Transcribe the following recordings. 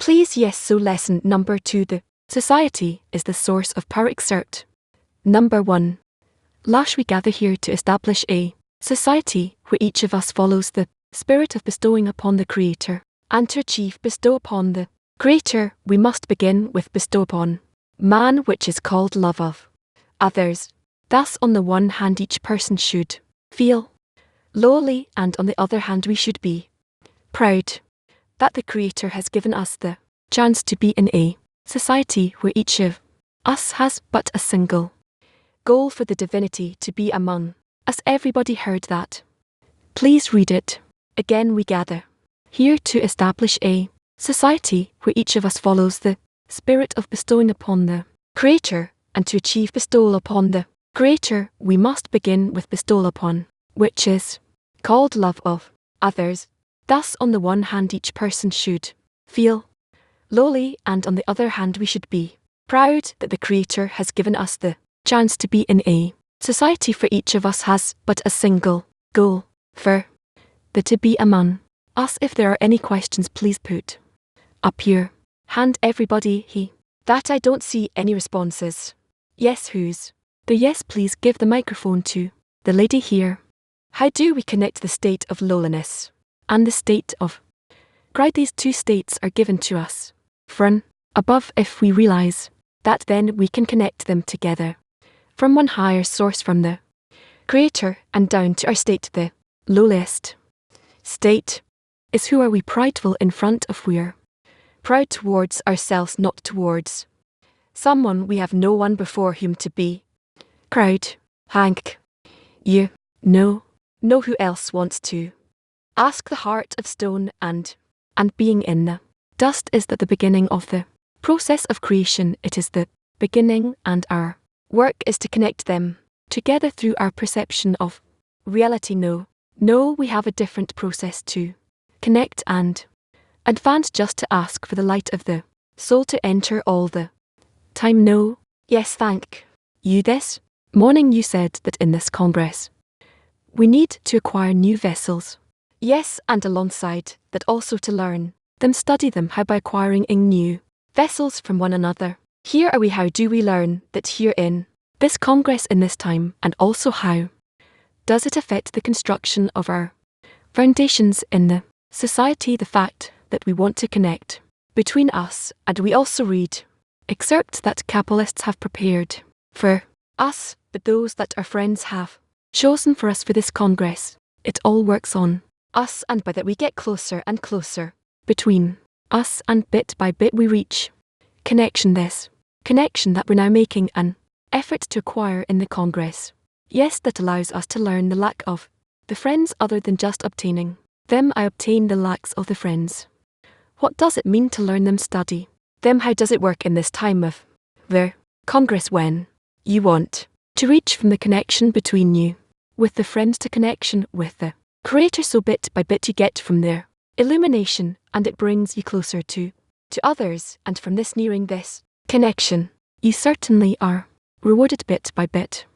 Please yes, so lesson number 2, the society is the source of power exert. Number 1. Lash, we gather here to establish a society where each of us follows the spirit of bestowing upon the Creator, and to achieve bestow upon the Creator, we must begin with bestow upon man, which is called love of others. Thus on the one hand each person should feel lowly, and on the other hand we should be proud that the Creator has given us the chance to be in a society where each of us has but a single goal for the divinity to be among us. Everybody heard that? Please read it. Again, we gather here to establish a society where each of us follows the spirit of bestowing upon the Creator, and to achieve bestowal upon the Creator, we must begin with bestowal upon, which is called love of others. Thus on the one hand each person should feel lowly, and on the other hand we should be proud that the Creator has given us the chance to be in a society for each of us has but a single goal for the to be among us. If there are any questions, please put up your hand, everybody. That I don't see any responses. Yes, who's the yes? Please give the microphone to the lady here. How do we connect the state of lowliness and the state of pride? These two states are given to us from above. If we realize that, then we can connect them together from one higher source, from the Creator, and down to our state. The lowliest state is who are we prideful in front of? We're proud towards ourselves, not towards someone. We have no one before whom to be proud. Hank, you know who else wants to ask the heart of stone, and being in the dust is that the beginning of the process of creation. It is the beginning, and our work is to connect them together through our perception of reality. No, we have a different process to connect and advance, just to ask for the light of the soul to enter all the time. No, yes, thank you. This morning you said that in this Congress we need to acquire new vessels. Yes, and alongside that also to learn them, study them. How? By acquiring new vessels from one another. Here are we. How do we learn that here in this Congress in this time? And also how does it affect the construction of our foundations in the society? The fact that we want to connect between us, and we also read excerpts that capitalists have prepared for us, but those that our friends have chosen for us for this Congress. It all works on us, and by that we get closer and closer between us, and bit by bit we reach connection. This connection that we're now making an effort to acquire in the Congress. Yes, that allows us to learn the lack of the friends other than just obtaining them. I obtain the lacks of the friends. What does it mean to learn them, study them? How does it work in this time of the Congress when you want to reach from the connection between you with the friends to connection with the Creator? So bit by bit you get from their illumination, and it brings you closer to others, and from this nearing this connection you certainly are rewarded bit by bit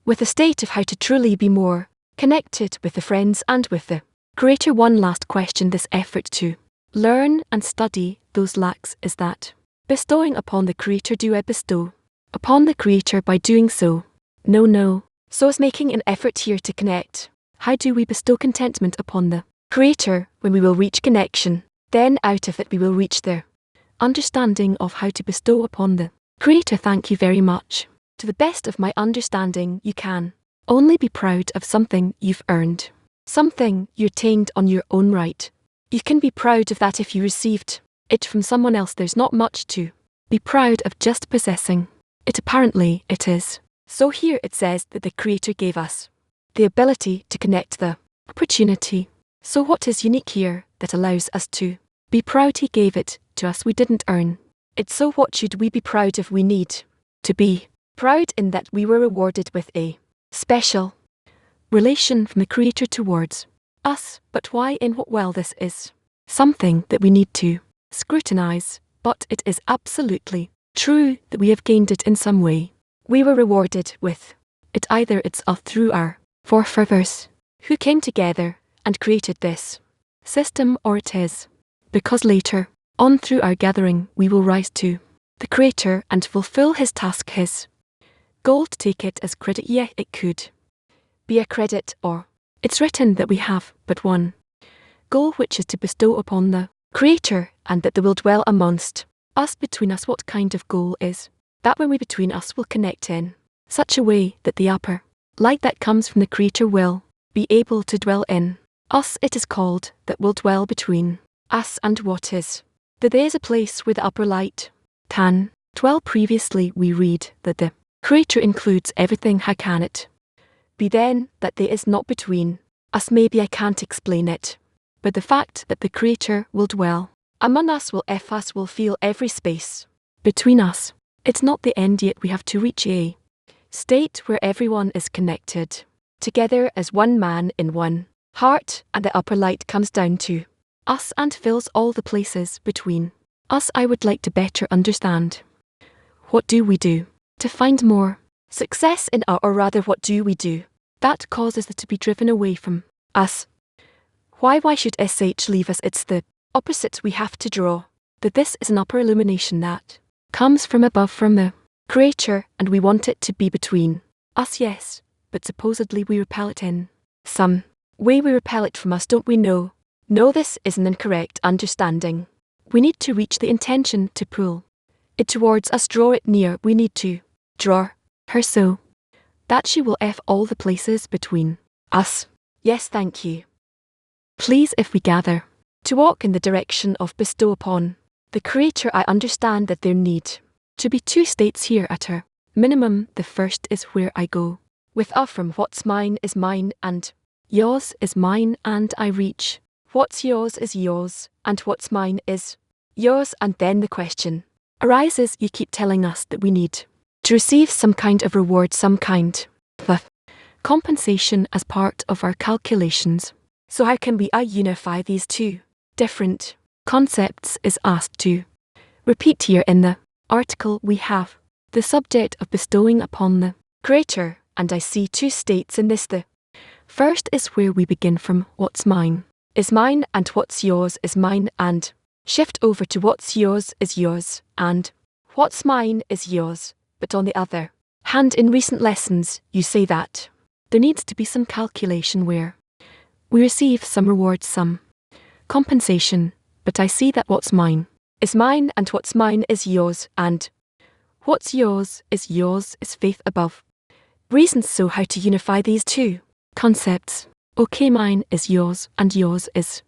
with a state of how to truly be more connected with the friends and with the Creator. One last question. This effort to learn and study those lacks, is that bestowing upon the Creator? Do I bestow upon the Creator by doing so? No. So is making an effort here to connect. How do we bestow contentment upon the Creator? When we will reach connection, then out of it we will reach the understanding of how to bestow upon the Creator. Thank you very much. To the best of my understanding, you can only be proud of something you've earned, something you attained on your own right. You can be proud of that if you received it from someone else. There's not much to be proud of just possessing it. Apparently it is. So here it says that the Creator gave us the ability to connect, the opportunity. So what is unique here that allows us to be proud? He gave it to us. We didn't earn it. So what should we be proud of? We need to be proud in that we were rewarded with a special relation from the Creator towards us. But why? In what? Well, this is something that we need to scrutinize, but it is absolutely true that we have gained it in some way. We were rewarded with it. Either it's us through our forefathers who came together and created this system, or it is because later On through our gathering we will rise to the Creator and fulfill his task, his goal to take it as credit. It could be a credit, or it's written that we have but one goal, which is to bestow upon the Creator, and that there will dwell amongst us between us. What kind of goal is that? When we between us will connect in such a way that the upper light that comes from the Creator will be able to dwell in us. It is called that will dwell between us and what is that there is a place where the upper light can dwell. Previously we read that the Creator includes everything. How can it be then that there is not between us? Maybe I can't explain it, but the fact that the Creator will dwell among us will feel every space between us. It's not the end yet. We have to reach a state where everyone is connected together as one man in one heart, and the upper light comes down to us and fills all the places between us. I would like to better understand, what do we do to find more success in our, or rather what do we do that causes it to be driven away from us? Why should SH leave us? It's the opposite we have to draw, that this is an upper illumination that comes from above, from the Creator, and we want it to be between us. Yes, but supposedly we repel it in some way. We repel it from us, don't we? No, this is an incorrect understanding. We need to reach the intention to pull it towards us, draw it near. We need to draw her so that she will all the places between us. Yes, thank you. Please, if we gather to walk in the direction of bestow upon the Creator, I understand that there need to be two states here at her minimum. The first is where I go with from what's mine is mine and yours is mine, and I reach what's yours is yours and what's mine is yours. And then the question arises, you keep telling us that we need to receive some kind of reward, some kind of compensation as part of our calculations. So how can we unify these two different concepts is asked to repeat here in the article. We have the subject of bestowing upon the Creator, and I see two states in this. The first is where we begin from what's mine is mine and what's yours is mine, and shift over to what's yours is yours and what's mine is yours. But on the other hand, in recent lessons you say that there needs to be some calculation where we receive some reward, some compensation. But I see that what's mine is mine and what's mine is yours, and what's yours is faith above reason. So how to unify these two concepts? Okay, mine is yours and yours is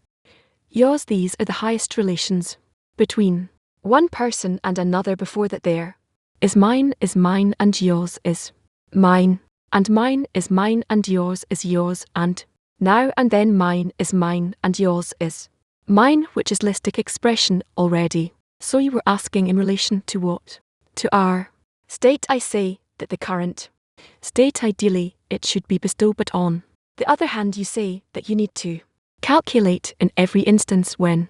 yours. These are the highest relations between one person and another. Before that there is mine and yours is mine, and mine is mine and yours is yours, and now and then mine is mine and yours is mine, which is listic expression already. So you were asking in relation to what? To our state. I say that the current state, ideally it should be bestowed, but on the other hand you say that you need to calculate in every instance when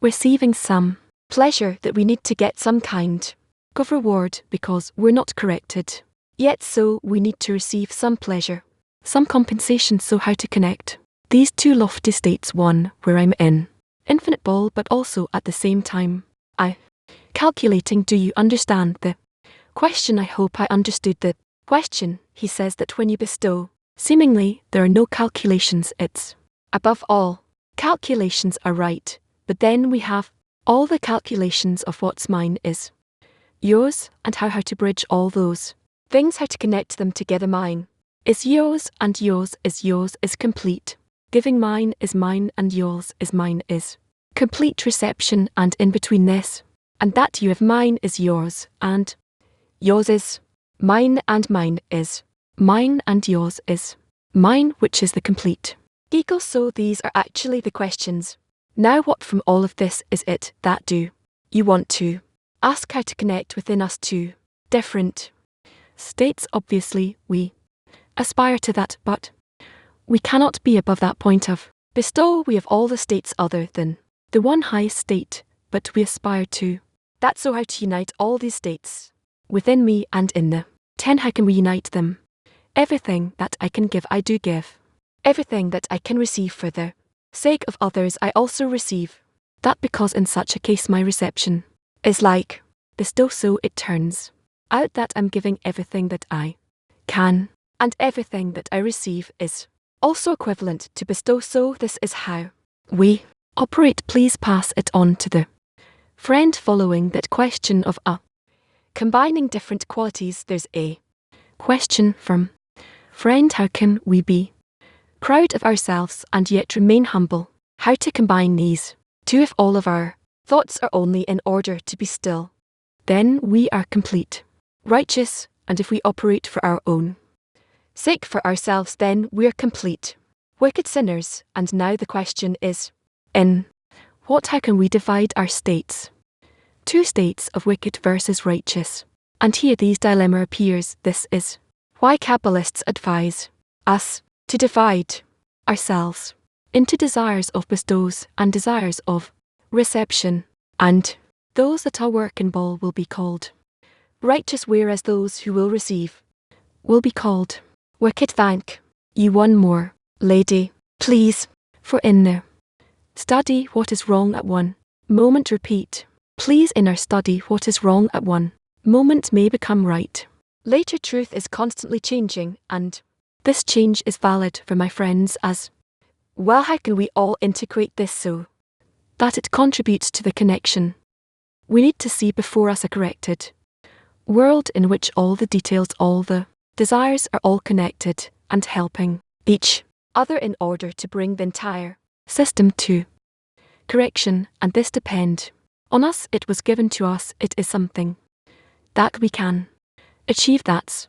receiving some pleasure, that we need to get some kind of reward because we're not corrected yet, so we need to receive some pleasure, some compensation. So how to connect these two lofty states, one where I'm in infinite ball but also at the same time I calculating. Do you understand the question? I hope I understood the question. He says that when you bestow, seemingly there are no calculations. It's above all calculations are right, but then we have all the calculations of what's mine is yours, and how to bridge all those things, how to connect them together. Mine is yours and yours is complete. Giving mine is mine and yours is mine is complete reception, and in between this and that you have mine is yours and yours is mine, and mine is mine and yours is mine, which is the complete equal. So these are actually the questions. Now what from all of this is it that do you want to ask? How to connect within us two different states? Obviously we aspire to that, but we cannot be above that point of bestow. We have all the states other than the one highest state, but we aspire to that. So how to unite all these states within me and in the 10? How can we unite them? Everything that I can give, I do give. Everything that I can receive for the sake of others, I also receive. That because in such a case my reception is like bestow, so it turns out that I'm giving everything that I can, and everything that I receive is also equivalent to bestow, so this is how we operate. Please pass it on to the friend. Following that question of combining different qualities, there's a question from friend: how can we be proud of ourselves and yet remain humble? How to combine these two? If all of our thoughts are only in order to be still, then we are complete, righteous, and if we operate for our own sake, for ourselves, then we're complete, wicked sinners. And now the question is, in what? How can we divide our states? Two states of wicked versus righteous. And here these dilemma appears. This is why Kabbalists advise us to divide ourselves into desires of bestows and desires of reception, and those that are workable will be called righteous, whereas those who will receive will be called wicked. Thank you. One more, lady, please, for in the study what is wrong at one moment. Repeat, please. In our study what is wrong at one moment may become right later. Truth is constantly changing, and this change is valid for my friends as well. How can we all integrate this so that it contributes to the connection we need to see before us? A corrected world in which all the details, all the desires are all connected and helping each other in order to bring the entire system to correction, and this depend on us. It was given to us. It is something that we can achieve. That's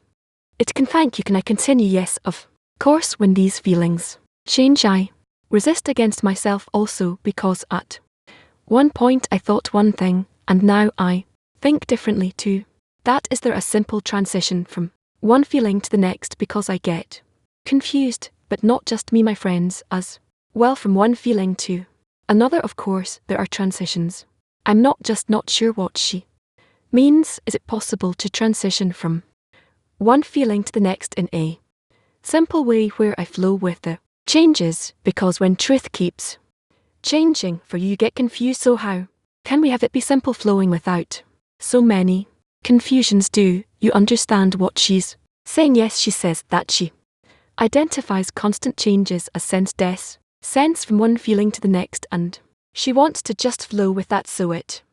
it. Can thank you. Can I continue? Yes, of course. When these feelings change, I resist against myself also, because at one point I thought one thing and now I think differently too. That is there a simple transition from one feeling to the next, because I get confused, but not just me, my friends as well, from one feeling to another. Of course there are transitions. I'm not just not sure what she means. Is it possible to transition from one feeling to the next in a simple way where I flow with the changes? Because when truth keeps changing for you get confused. So how can we have it be simple, flowing without so many confusions? Do you understand what she's saying? Yes, she says that she identifies constant changes as sense from one feeling to the next, and she wants to just flow with that so it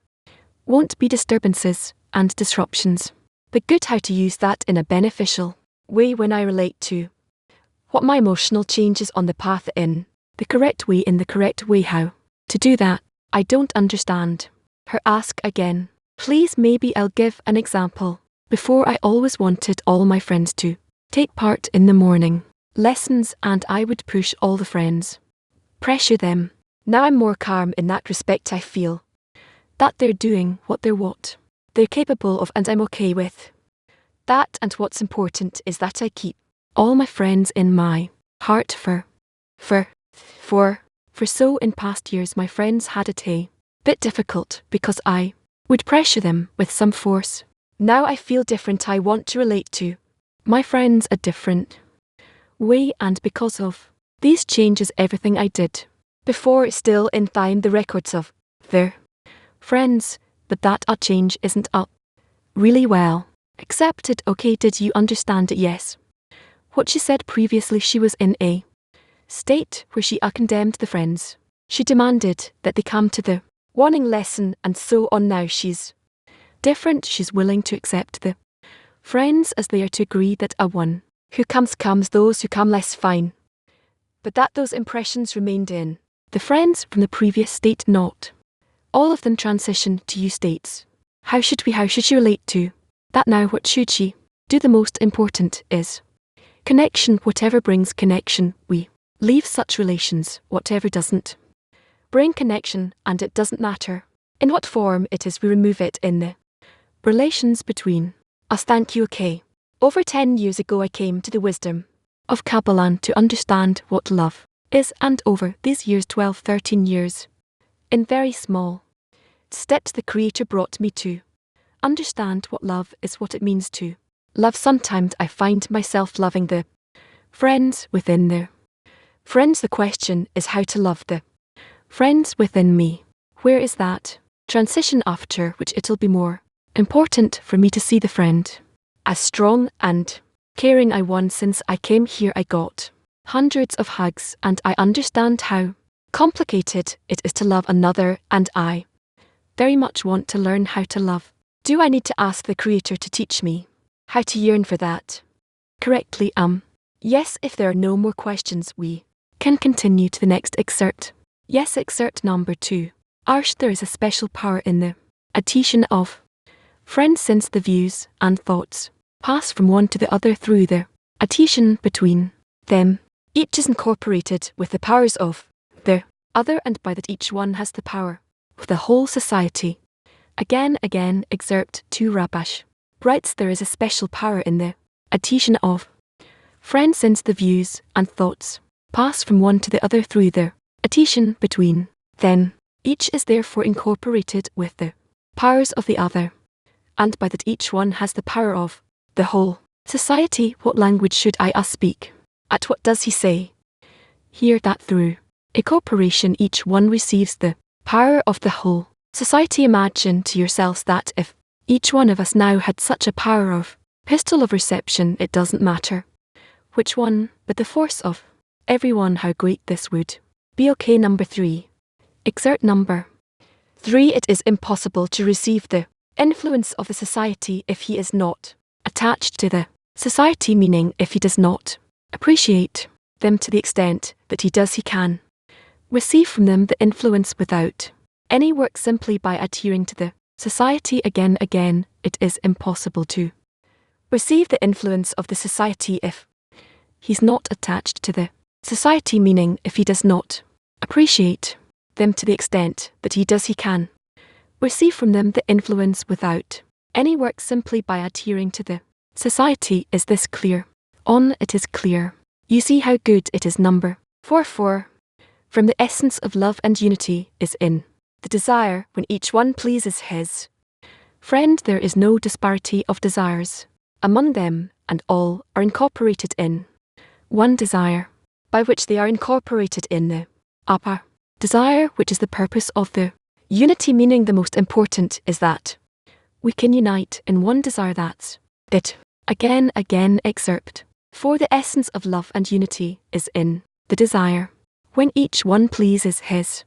won't be disturbances and disruptions. The good, how to use that in a beneficial way when I relate to what my emotional changes on the path in the correct way. In the correct way, how to do that? I don't understand her. Ask again, please. Maybe I'll give an example. Before I always wanted all my friends to take part in the morning lessons, and I would push all the friends, pressure them. Now I'm more calm in that respect. I feel that they're doing what they're capable of, and I'm okay with that. And what's important is that I keep all my friends in my heart for so in past years my friends had it a bit difficult because I would pressure them with some force. Now I feel different. I want to relate to my friends a different way, and because of these changes everything I did before is still in time the records of their friends, but that a change isn't up really well accepted. Okay, did you understand it? Yes. What she said previously, she was in a state where she condemned the friends. She demanded that they come to the warning lesson and so on. Now she's different. She's willing to accept the friends as they are, to agree that a one who comes, those who come less, fine. But that those impressions remained in the friends from the previous state, not all of them transition to you states. How should she relate to that now? What should she do? The most important is connection. Whatever brings connection, we leave such relations. Whatever doesn't bring connection, and it doesn't matter in what form it is, we remove it in the relations between us. Thank you. Okay. Over 10 years ago I came to the wisdom of Kabbalah to understand what love is, and over these years, 12-13 years, in very small steps the Creator brought me to understand what love is, what it means to love. Sometimes I find myself loving the friends within the friends. The question is how to love the friends within me. Where is that transition after which it'll be more important for me to see the friend as strong and caring I won since I came here. I got hundreds of hugs and I understand how complicated it is to love another, and I very much want to learn how to love. Do I need to ask the Creator to teach me how to yearn for that correctly? Yes, if there are no more questions, we can continue to the next excerpt. Yes, excerpt number 2. There is a special power in the adhesion of friends since the views and thoughts pass from one to the other through the adhesion between them. Each is incorporated with the powers of the other, and by that each one has the power of the whole society. Again, excerpt 2. Rabash writes, there is a special power in the adhesion of friends since the views and thoughts pass from one to the other through the adhesion between them. Each is therefore incorporated with the powers of the other, and by that each one has the power of the whole society. What language should I speak? At what does he say? Here that through incorporation each one receives the power of the whole society. Imagine to yourselves that if each one of us now had such a power of pistol of reception, it doesn't matter which one, but the force of everyone, how great this would be. Okay, number 3. Excerpt number 3. It is impossible to receive the influence of the society if he is not attached to the society, meaning if he does not appreciate them to the extent that he does, he can receive from them the influence without any work simply by adhering to the society. Again, it is impossible to receive the influence of the society if he's not attached to the society, meaning if he does not appreciate them to the extent that he does, he can receive from them the influence without any work simply by adhering to the society. Is this clear? It is clear. You see how good it is. Number 4. From the essence of love and unity is in the desire when each one pleases his friend. There is no disparity of desires among them, and all are incorporated in one desire, by which they are incorporated in the upper desire, which is the purpose of the unity, meaning the most important is that we can unite in one desire. That's it. Again, excerpt. For the essence of love and unity is in the desire when each one pleases his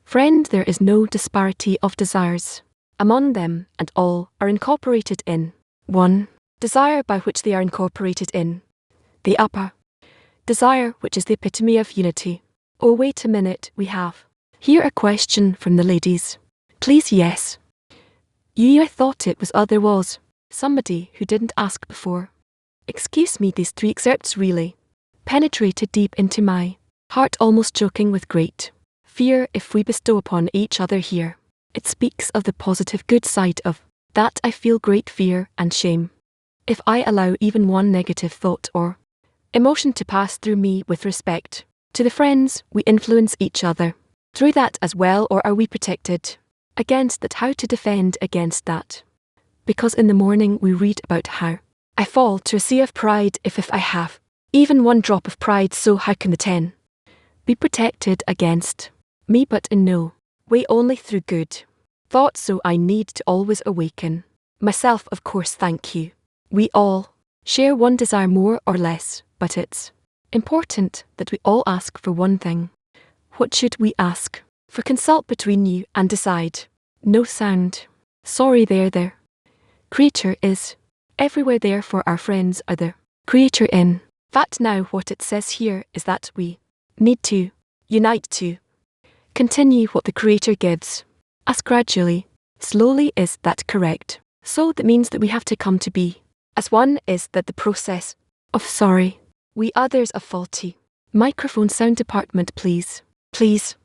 friend. There is no disparity of desires among them, and all are incorporated in one desire, by which they are incorporated in the upper desire, which is the epitome of unity. Oh, wait a minute, we have here a question from the ladies. Please, yes. I thought it was there was somebody who didn't ask before. Excuse me, these 3 excerpts really penetrated deep into my heart, almost joking with great fear. If we bestow upon each other here, it speaks of the positive good side of that. I feel great fear and shame if I allow even one negative thought or emotion to pass through me. With respect to the friends, we influence each other through that as well, or are we protected against that? How to defend against that? Because in the morning we read about how I fall to a sea of pride if I have even one drop of pride, so how can the 10 be protected against me? But in no way, only through good thoughts. So I need to always awaken myself. Of course, thank you. We all share one desire more or less, but it's important that we all ask for one thing. What should we ask for? Consult between you and decide. No sound. Sorry, there. Creator is everywhere, therefore our friends are the Creator in that. Now what it says here is that we need to unite to continue what the Creator gives us gradually, slowly. Is that correct? So that means that we have to come to be as one. Is that the process of sorry? We others are faulty. Microphone sound department, please. Please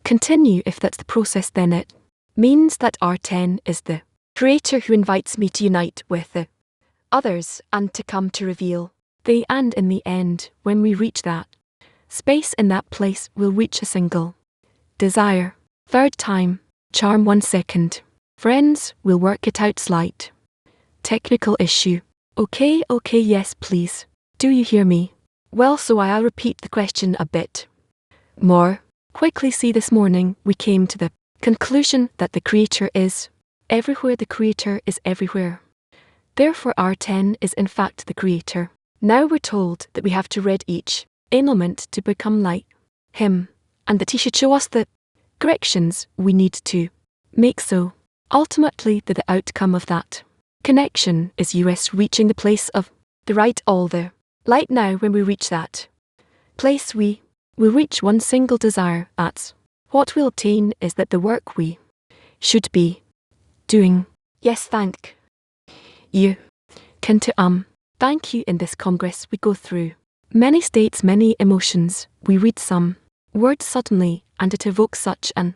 continue. If that's the process, then it means that R10 is the Creator who invites me to unite with the others and to come to reveal they, and in the end, when we reach that space, in that place we'll reach a single desire. 3rd time, charm. 1 second. Friends, we'll work it out. Slight technical issue. Okay, yes please. Do you hear me? Well, so I'll repeat the question a bit more quickly. See, this morning we came to the Conclusion that the Creator is everywhere. The Creator is everywhere. Therefore R10 is in fact the Creator. Now we're told that we have to read each element to become like Him, and that He should show us the corrections we need to make so. Ultimately, the outcome of that connection is us reaching the place of the right all the light. Now when we reach that place we will reach one single desire. That's what we'll obtain, is that the work we should be doing. Yes, thank you. Thank you. In this Congress we go through many states, many emotions. We read some words suddenly and it evokes such an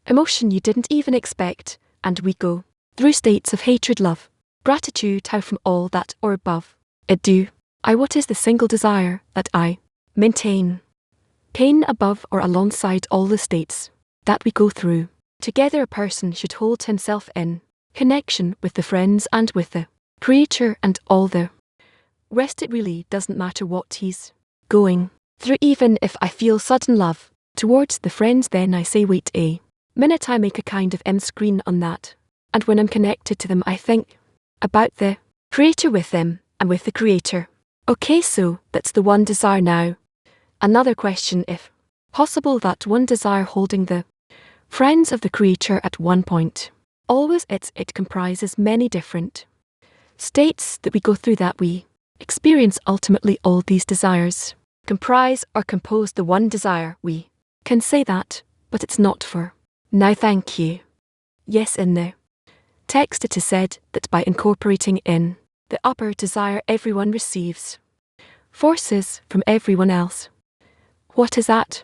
emotion you didn't even expect, and we go through states of hatred, love, gratitude, how from all that or above it do I. What is the single desire that I maintain? Pain above or alongside all the states that we go through. Together a person should hold himself in connection with the friends and with the Creator and all the rest. It really doesn't matter what he's going through. Even if I feel sudden love towards the friends, then I say wait a minute, I make a kind of screen on that, and when I'm connected to them I think about the Creator with them and with the Creator. Okay, so that's the one desire. Now another question, if possible, that one desire holding the friends of the Creator at one point. Always it comprises many different states that we go through, that we experience. Ultimately all these desires comprise or compose the one desire. We can say that, but it's not for now. Thank you. Yes, in the text it is said that by incorporating in the upper desire everyone receives forces from everyone else. What is that?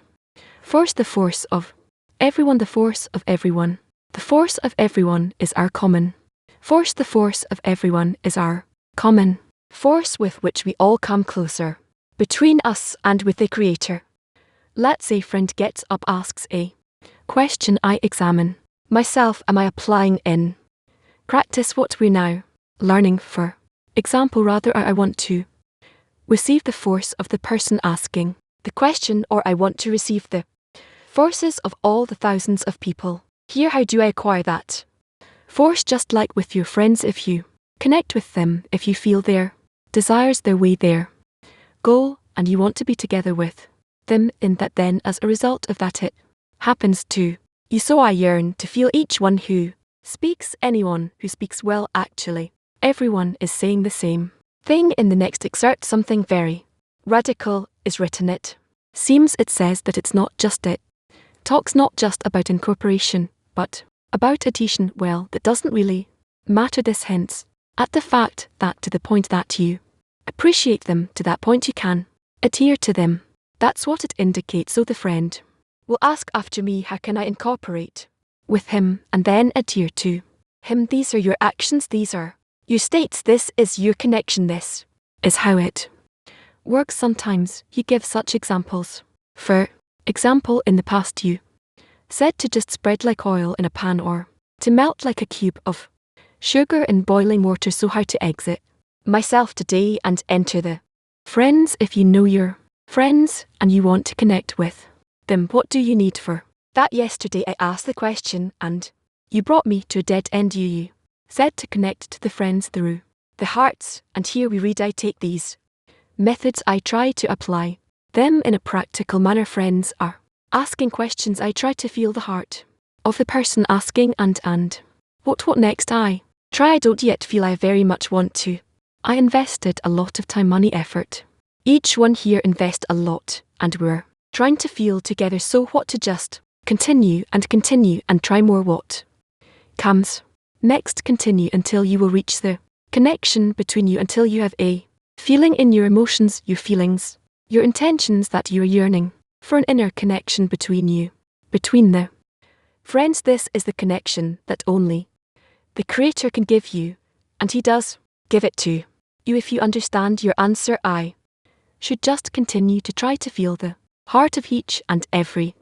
Force, the force of everyone, the force of everyone. The force of everyone is our common force. The force of everyone is our common force with which we all come closer between us and with the Creator. Let's say a friend gets up, asks a question. I examine myself. Am I applying in practice what we're now learning? For example, rather I want to receive the force of the person asking the question, or I want to receive the forces of all the thousands of people here. How do I acquire that force? Just like with your friends, if you connect with them, if you feel their desires, their way, their goal, and you want to be together with them in that, then as a result of that it happens to you. So I yearn to feel each one who speaks, anyone who speaks. Well, actually everyone is saying the same thing. In the next excerpt something very radical is written. It seems it says that it's not just it talks not just about incorporation, but about adhesion. Well, that doesn't really matter. This hints at the fact that to the point that you appreciate them, to that point you can adhere to them. That's what it indicates. So the friend will ask after me, how can I incorporate with him and then adhere to him? These are your actions, these are your states, this is your connection, this is how it works. Sometimes you give such examples. For example, in the past you said to just spread like oil in a pan, or to melt like a cube of sugar in boiling water. So how to exit myself today and enter the friends? If you know your friends and you want to connect with them, what do you need for that? Yesterday I asked the question and you brought me to a dead end. You said to connect to the friends through the hearts, and here we read, I take these methods, I try to apply them in a practical manner. Friends are asking questions, I try to feel the heart of the person asking, and what next? I try. I don't yet feel I very much want to. I invested a lot of time, money, effort. Each one here invest a lot, and we're trying to feel together. So what to just continue and try more. What comes next? Continue until you will reach the connection between you, until you have a feeling in your emotions, your feelings, your intentions, that you are yearning for an inner connection between you, between the friends. This is the connection that only the Creator can give you, and He does give it to you. If you understand your answer, I should just continue to try to feel the heart of each and every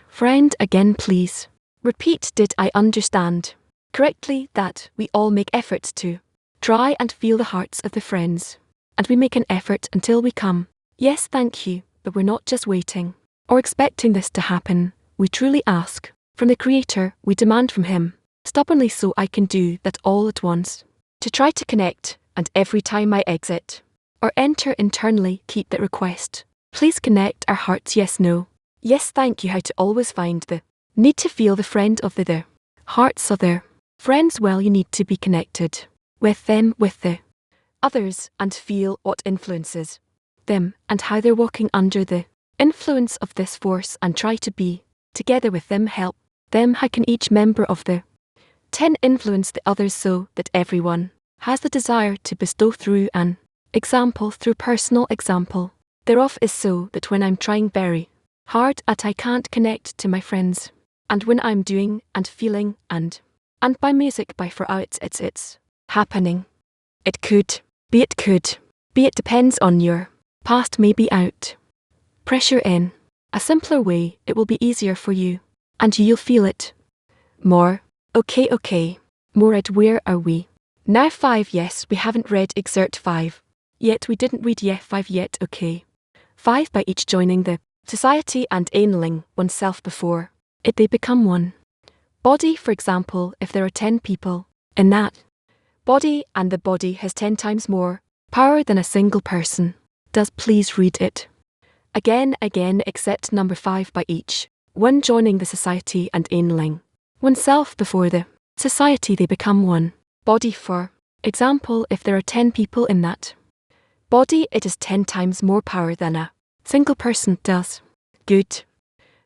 friend. Again, please repeat, did I understand correctly that we all make efforts to try and feel the hearts of the friends, and we make an effort until we come? Yes, thank you, but we're not just waiting or expecting this to happen. We truly ask From the creator, we demand from him, stubbornly so I can do that all at once. To try to connect, and every time I exit or enter internally keep that request. Please connect our hearts yes no. Yes thank you how to always find the need to feel the friend of the hearts of their friends well you need to be connected with them with the others and feel what influences them and how they're walking under the influence of this force and try to be together with them help them how can each member of the 10 influence the others so that everyone has the desire to bestow through an example through personal example thereof is so that when I'm trying very hard at I can't connect to my friends and when I'm doing and feeling and by music by for out it's happening. It could be it depends on your past may be out. Pressure in a simpler way it will be easier for you and you'll feel it more. Okay. More at where are we? Now 5 yes we haven't read excerpt 5. Yet we didn't read yet 5 yet okay. 5 by each joining the society and enabling oneself before it they become one. Body for example if there are 10 people in that body and the body has 10 times more power than a single person. Does please read it. Again except number 5 by each one joining the society and enabling oneself before the society they become one. Body for example if there are 10 people in that body it is 10 times more power than a single person does. Good.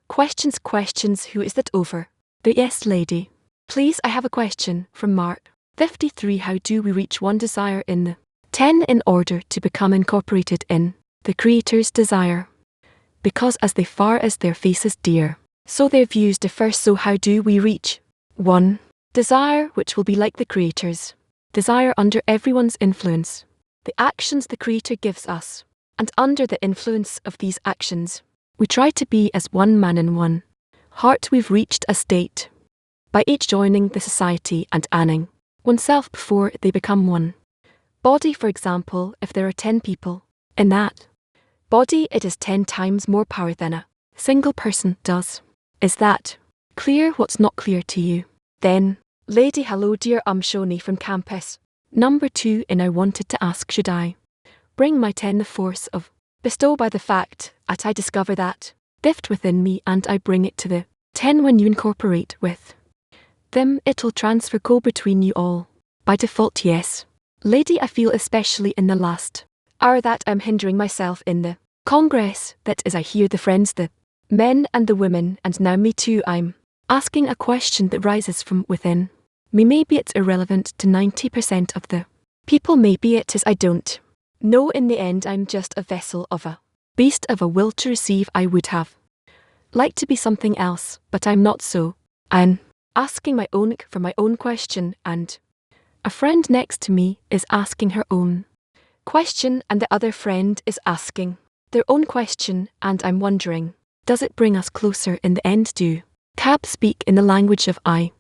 Questions who is that over? The yes lady. Please I have a question from Mark 53 how do we reach one desire in the 10 in order to become incorporated in the creator's desire? Because as they far as their faces dear, so their views differ so how do we reach one desire which will be like the creator's desire under everyone's influence? The actions the creator gives us, and under the influence of these actions, we try to be as one man in one heart we've reached a state by each joining the society and anning oneself before they become one. Body for example if there are 10 people in that body it is 10 times more power than a single person does. Is that clear? What's not clear to you? Then, lady hello dear Shoni from campus. Number 2 in I wanted to ask should I bring my 10 the force of bestow by the fact at I discover that gift within me and I bring it to the 10 when you incorporate with them it'll transfer go between you all. By default yes. Lady I feel especially in the last hour that I'm hindering myself in the congress that is I hear the friends the men and the women and now me too I'm asking a question that rises from within me maybe it's irrelevant to 90% of the people maybe it is I don't know in the end I'm just a vessel of a beast of a will to receive I would have liked to be something else but I'm not so. I'm asking my own for my own question and a friend next to me is asking her own question and the other friend is asking their own question and I'm wondering does it bring us closer in the end? Do cab speak in the language of I?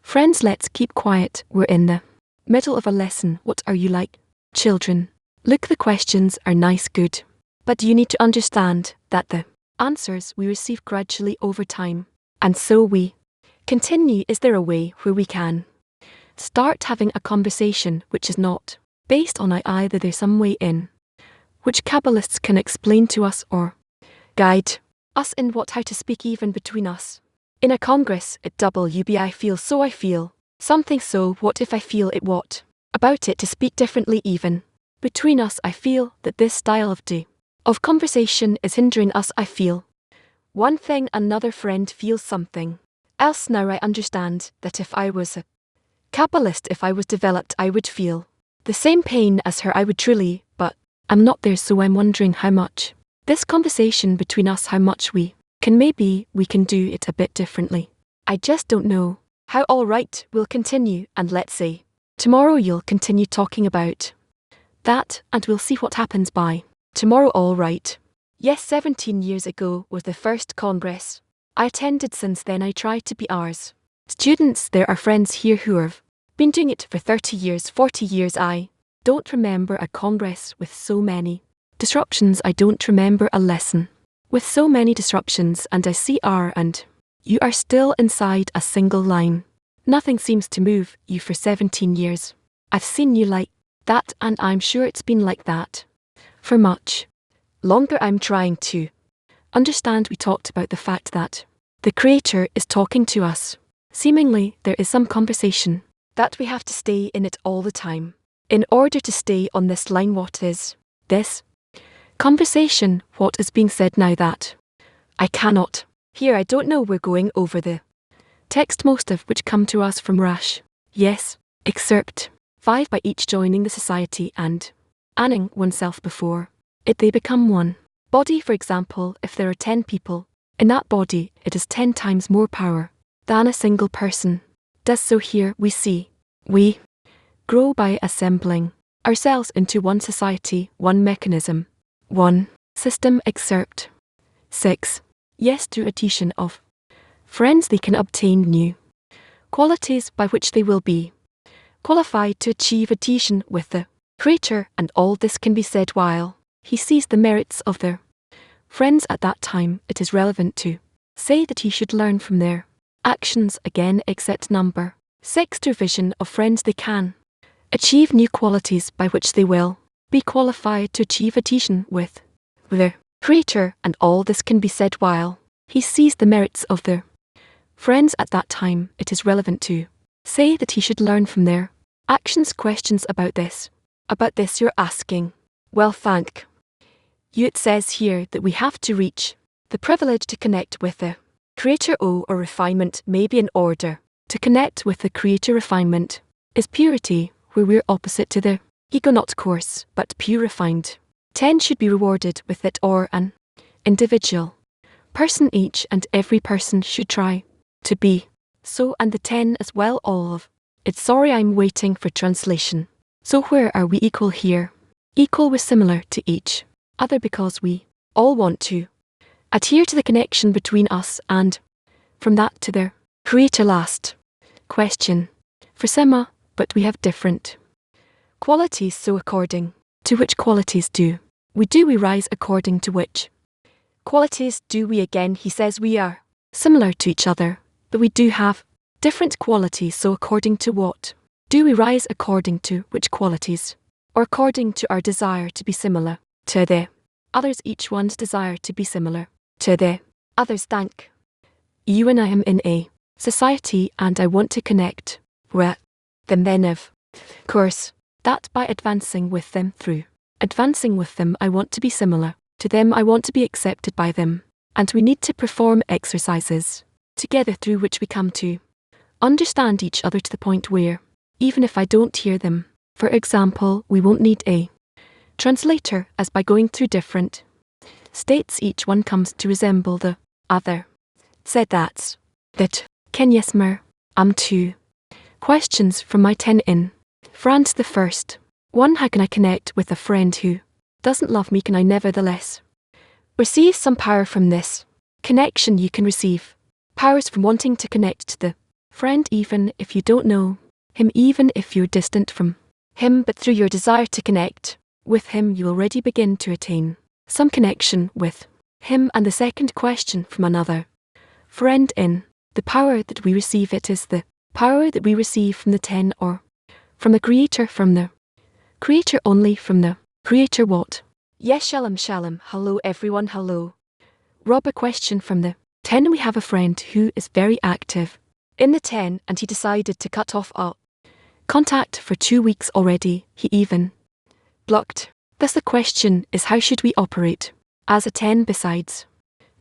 Friends let's keep quiet we're in the middle of a lesson. What are you like? Children. Look the questions are nice good. But you need to understand that the answers we receive gradually over time. And so we continue. Is there a way where we can start having a conversation which is not based on I either there's some way in which Kabbalists can explain to us or guide us in what how to speak even between us. In a congress at WB I feel so I feel something so what if I feel it what about it to speak differently even between us I feel that this style of conversation is hindering us I feel one thing another friend feels something else now I understand that if I was a Kabbalist if I was developed I would feel the same pain as her I would truly but I'm not there so I'm wondering how much this conversation between us how much we can maybe we can do it a bit differently. I just don't know how. All right we'll continue and let's say tomorrow you'll continue talking about that and we'll see what happens by tomorrow. All right. Yes 17 years ago was the first congress I attended. Since then I tried to be ours students. There are friends here who have been doing it for 30 years 40 years. I don't remember a congress with so many disruptions. I don't remember a lesson with so many disruptions and I see R and You are still inside a single line. Nothing seems to move you for 17 years. I've seen you like that, and I'm sure it's been like that for much longer. I'm trying to understand. We talked about the fact that the Creator is talking to us. Seemingly, there is some conversation that we have to stay in it all the time. In order to stay on this line, what is this conversation? What is being said now that I cannot hear? I don't know. We're going over the text, most of which come to us from Rash. Yes, excerpt 5 by each joining the society and anning oneself before it they become one body. For example, if there are 10 people in that body, it is 10 times more power than a single person does. So here we see we grow by assembling ourselves into one society, one mechanism, one system. Excerpt 6. Yes, through adhesion of friends they can obtain new qualities by which they will be qualified to achieve adhesion with the Creator, and all this can be said while he sees the merits of their friends. At that time it is relevant to say that he should learn from their actions. Again, except number 6. Through vision of friends they can achieve new qualities by which they will be qualified to achieve adhesion with the Creator, and all this can be said while he sees the merits of their friends. At that time it is relevant to say that he should learn from their actions. Questions about this? About this you're asking? Well, thank you. It says here that we have to reach the privilege to connect with the Creator. Or refinement may be in order to connect with the Creator. Refinement is purity, where we're opposite to the ego, not coarse, but pure refined. 10 should be rewarded with it, or an individual person. Each and every person should try to be so, and the 10 as well, all of it. Sorry, I'm waiting for translation. So where are we equal here? Equal with similar to each other, because we all want to adhere to the connection between us and from that to their Creator. Last question for Sema, but we have different qualities, so according to which qualities do we rise? According to which qualities do we? Again, he says we are similar to each other, but we do have different qualities, so according to what do we rise? According to which qualities? Or according to our desire to be similar to the others, each one's desire to be similar to the others. Thank you. And I am in a society and I want to connect with them, then of course that by advancing with them, through advancing with them I want to be similar to them, I want to be accepted by them, and we need to perform exercises together through which we come to understand each other to the point where, even if I don't hear them, for example, we won't need a translator, as by going through different states each one comes to resemble the other. Said that. Ken Yesmer. 2 questions from my 10 in France. The first one: how can I connect with a friend who doesn't love me? Can I nevertheless receive some power from this connection? You can receive powers from wanting to connect to the friend, even if you don't know him, even if you're distant from him, but through your desire to connect with him you already begin to attain some connection with him. And the second question from another friend in the power that we receive, it is the power that we receive from the 10 or from the Creator, from the Creator only, from the Creator. What? Yes, shalom shalom. Hello everyone, hello. Rob, a question from the 10. We have a friend who is very active in the 10 and he decided to cut off our contact for 2 weeks already. He even blocked. Thus the question is, how should we operate as a 10 besides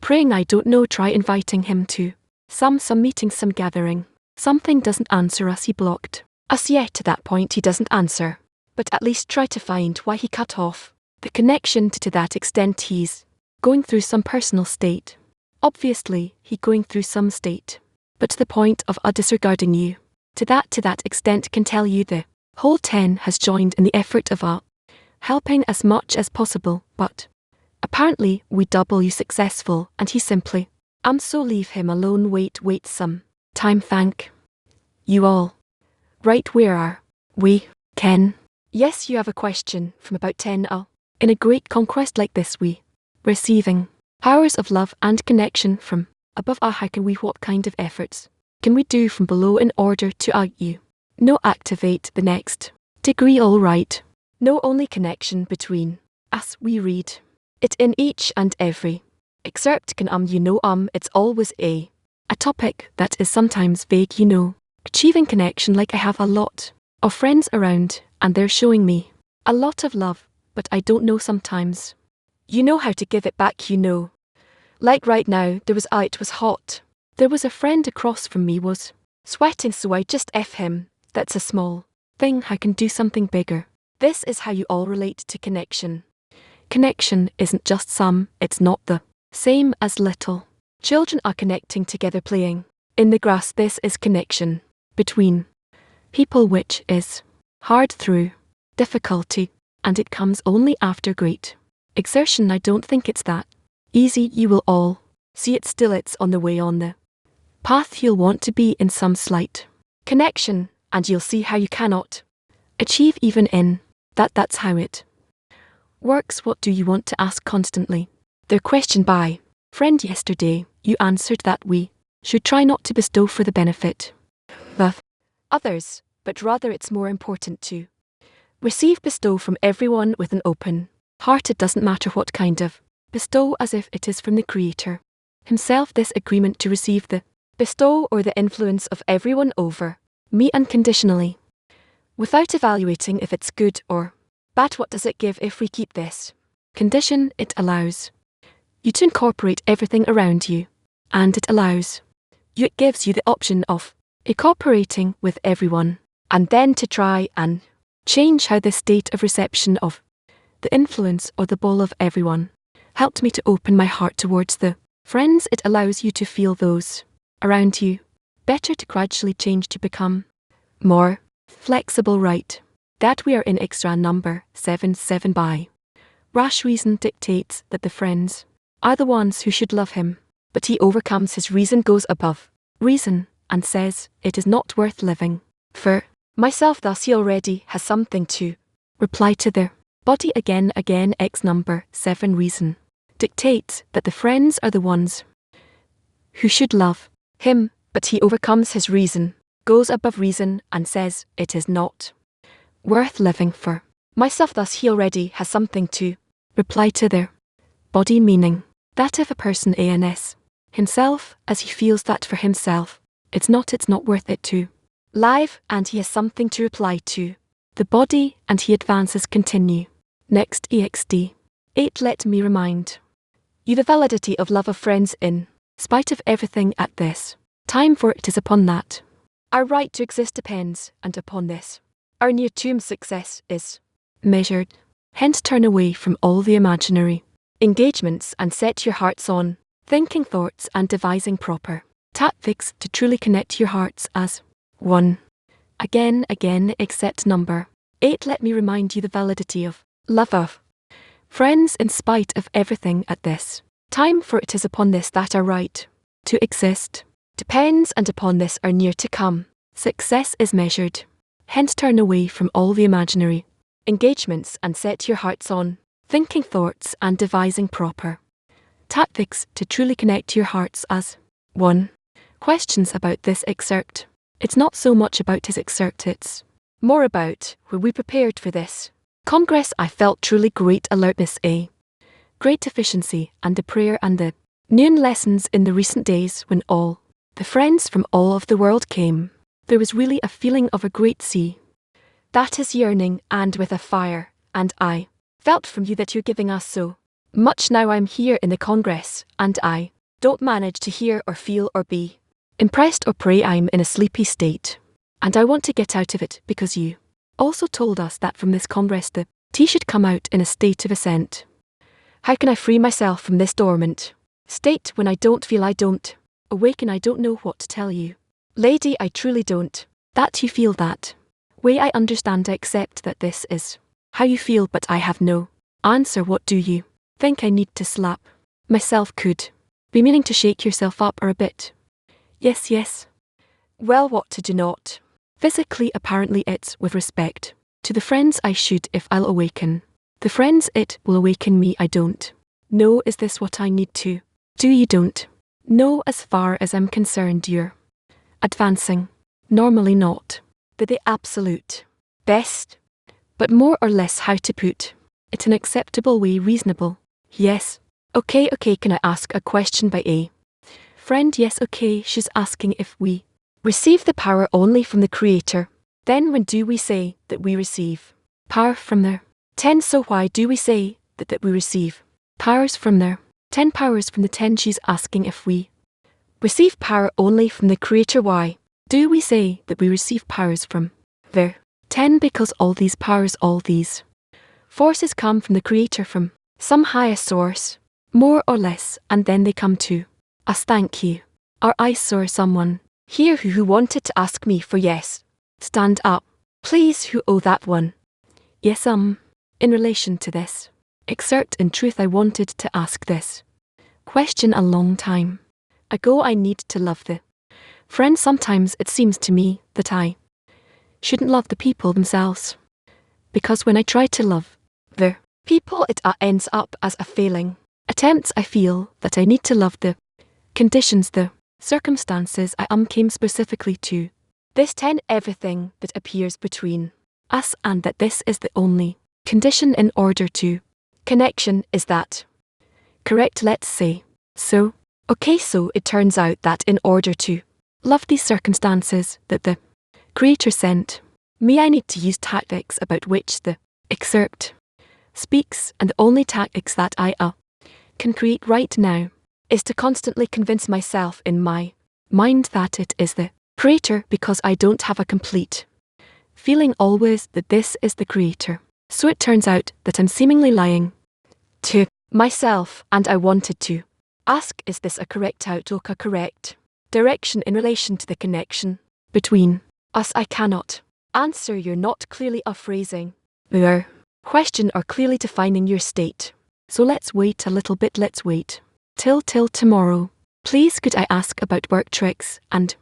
praying? I don't know. Try inviting him to some meeting, some gathering. Something doesn't answer us. He blocked us yet. To that point he doesn't answer. But at least try to find why he cut off the connection. To that extent he's going through some personal state. Obviously he going through some state. But to the point of disregarding you. To that extent can tell you the whole 10 has joined in the effort of helping as much as possible, but apparently we double you successful, and he simply so leave him alone. Wait some time. Thank you all. Right, where are we? Ken. Yes, you have a question from about 10. In a great conquest like this we receiving powers of love and connection from Above how can we, what kind of efforts can we do from below in order to you? No, activate the next degree, all right. No, only connection between us, we read it in each and every excerpt can it's always a topic that is sometimes vague, achieving connection, like I have a lot of friends around and they're showing me a lot of love, but I don't know sometimes how to give it back, like right now it was hot, there was a friend across from me was sweating, so I just F him. That's a small thing, I can do something bigger. This is how you all relate to connection. Connection isn't just it's not the same as little children are connecting together playing in the grass. This is connection between people, which is hard through difficulty, and it comes only after great exertion. I don't think it's that easy. You will all see it still. It's on the way, on the path you'll want to be in some slight connection, and you'll see how you cannot achieve even in that's how it works. What do you want to ask constantly? Their question by friend yesterday, you answered that we should try not to bestow for the benefit of others, but rather it's more important to receive, bestow from everyone with an open heart. It doesn't matter what kind of bestow, as if it is from the Creator himself. This agreement to receive the bestow or the influence of everyone over me unconditionally, without evaluating if it's good or bad. What does it give if we keep this condition? It allows you to incorporate everything around you, and it gives you the option of cooperating with everyone, and then to try and change how the state of reception of the influence or the ball of everyone helped me to open my heart towards the friends. It allows you to feel those around you better, to gradually change, to become more flexible. Right, that we are in extra number 7 by rash reason dictates that the friends are the ones who should love him, but he overcomes his reason, goes above reason, and says, it is not worth living for myself. Thus he already has something to reply to their body. Again, X number 7 reason dictates that the friends are the ones who should love him, but he overcomes his reason, goes above reason, and says, it is not worth living for myself. Thus he already has something to reply to their body, meaning that if a person ans himself as he feels that for himself, it's not worth it to live, and he has something to reply to the body, and he advances. Continue. Next, EXD 8. Let me remind you the validity of love of friends in spite of everything at this time, for it is upon that our right to exist depends, and upon this our near-term success is measured. Hence turn away from all the imaginary engagements and set your hearts on thinking thoughts and devising proper tactics to truly connect your hearts as one. Again, except number 8. Let me remind you the validity of love of friends in spite of everything at this time, for it is upon this that our right to exist depends, and upon this our near to come success is measured. Hence turn away from all the imaginary engagements and set your hearts on thinking thoughts and devising proper tactics to truly connect your hearts as one. Questions about this excerpt? It's not so much about his excerpt, it's more about when we prepared for this Congress. I felt truly great alertness, a great efficiency, and the prayer and the noon lessons in the recent days when all the friends from all of the world came. There was really a feeling of a great sea that is yearning and with a fire, and I felt from you that you're giving us so much. Now I'm here in the Congress, and I don't manage to hear or feel or be impressed or pray. I'm in a sleepy state, and I want to get out of it, because you also told us that from this Congress the tea should come out in a state of ascent. How can I free myself from this dormant state when I don't feel, I don't awaken, I don't know what to tell you, lady, I truly don't. That you feel that way, I understand, I accept that this is how you feel, but I have no answer. What do you think I need to slap myself? Could be meaning to shake yourself up or a bit. Yes. Well, what to do? Not physically, apparently it's with respect to the friends I should, if I'll awaken the friends, it will awaken me. I don't know, is this what I need to do? You don't No, as far as I'm concerned, you're advancing. Normally not. But the absolute best. But more or less how to put it in an acceptable way, reasonable. Yes. Okay, can I ask a question by A? Friend, yes, okay, she's asking if we receive the power only from the Creator. Then when do we say that we receive power from there? 10. So why do we say that we receive powers from there? 10 powers from the 10. She's asking if we receive power only from the Creator. Why do we say that we receive powers from there? 10. Because all these powers, all these forces come from the Creator, from some higher source, more or less, and then they come to us. Thank you. Or I saw someone here who wanted to ask me for yes. Stand up, please. Who? Oh, that one. Yes, in relation to this excerpt, in truth I wanted to ask this question a long time ago. I need to love the friend. Sometimes it seems to me that I shouldn't love the people themselves, because when I try to love the people, it ends up as a failing attempt. I feel that I need to love the conditions, the circumstances. I came specifically to this 10, everything that appears between us, and that this is the only condition in order to connection. Is that correct? Let's say so. Okay, so it turns out that in order to love these circumstances that the Creator sent me, I need to use tactics about which the excerpt speaks, and the only tactics that I can create right now is to constantly convince myself in my mind that it is the Creator, because I don't have a complete feeling always that this is the Creator. So it turns out that I'm seemingly lying to myself, and I wanted to ask, is this a correct outlook, a correct direction in relation to the connection between us? I cannot answer. You're not clearly phrasing your question or clearly defining your state. So let's wait a little bit. Let's wait till tomorrow. Please, could I ask about work tricks and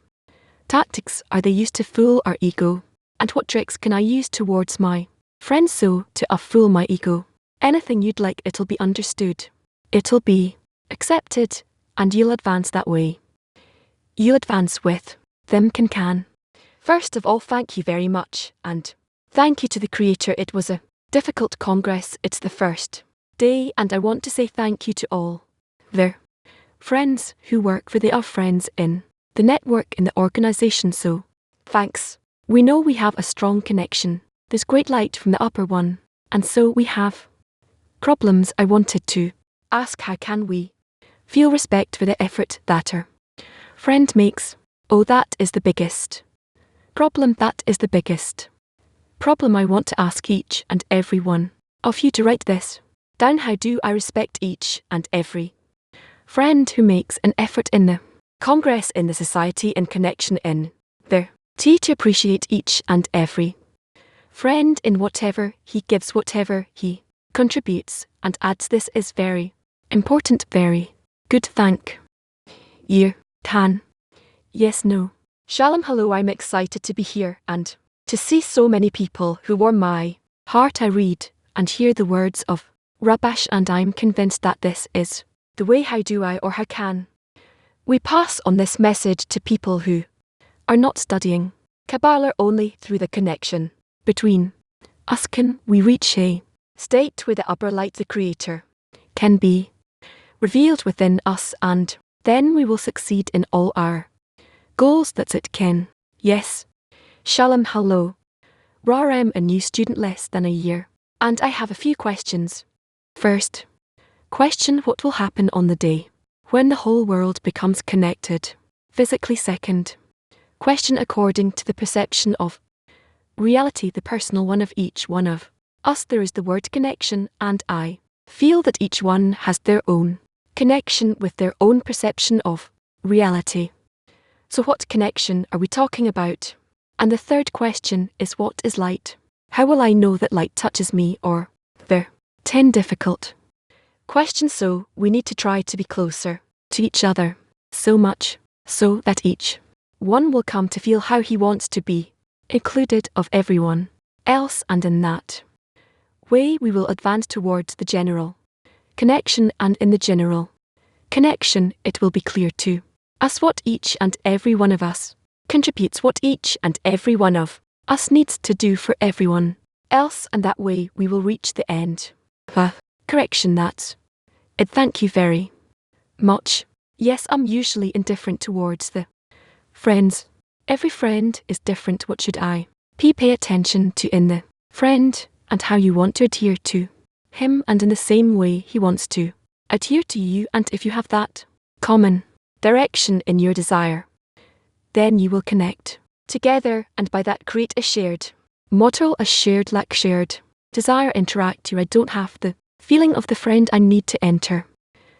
tactics? Are they used to fool our ego? And what tricks can I use towards my friends so to fool my ego? Anything you'd like, it'll be understood. It'll be accepted, and you'll advance that way. You'll advance with them. Can. First of all, thank you very much, and thank you to the Creator. It was a difficult congress. It's the first day, and I want to say thank you to all their friends who work for our friends in the network, in the organization. So, thanks. We know we have a strong connection. There's great light from the upper one, and so we have problems. I wanted to ask, how can we feel respect for the effort that our friend makes? Oh, that is the biggest problem. That is the biggest problem. I want to ask each and every one of you to write this down. How do I respect each and every friend who makes an effort in the Congress, in the society, in connection, in their to appreciate each and every friend in whatever he gives, whatever he contributes, and adds. This is very important, very good. Thank you. Can. Yes, no. Shalom, hello, I'm excited to be here and to see so many people who warm my heart. I read and hear the words of Rabash, and I'm convinced that this is the way. How do I, or how can we pass on this message to people who are not studying Kabbalah? Only through the connection between us can we reach a state where the upper light, the Creator, can be revealed within us, and then we will succeed in all our goals. That's it, Ken. Yes. Shalom, hello. I'm a new student, less than a year, and I have a few questions. First question, what will happen on the day when the whole world becomes connected physically? Second question, according to the perception of reality, the personal one of each one of us, there is the word connection, and I feel that each one has their own connection with their own perception of reality. So what connection are we talking about? And the third question is, what is light? How will I know that light touches me? Or there 10 difficult questions. So we need to try to be closer to each other, so much so that each one will come to feel how he wants to be included of everyone else, and in that way we will advance towards the general connection, and in the general connection, it will be clear to us what each and every one of us contributes, what each and every one of us needs to do for everyone else, and that way we will reach the end. Correction, that's it. Thank you very much. Yes, I'm usually indifferent towards the friends. Every friend is different. What should I pay attention to in the friend, and how you want to adhere to him, and in the same way he wants to adhere to you, and if you have that common direction in your desire, then you will connect together, and by that create a shared model, a shared desire interact here. I don't have the feeling of the friend. I need to enter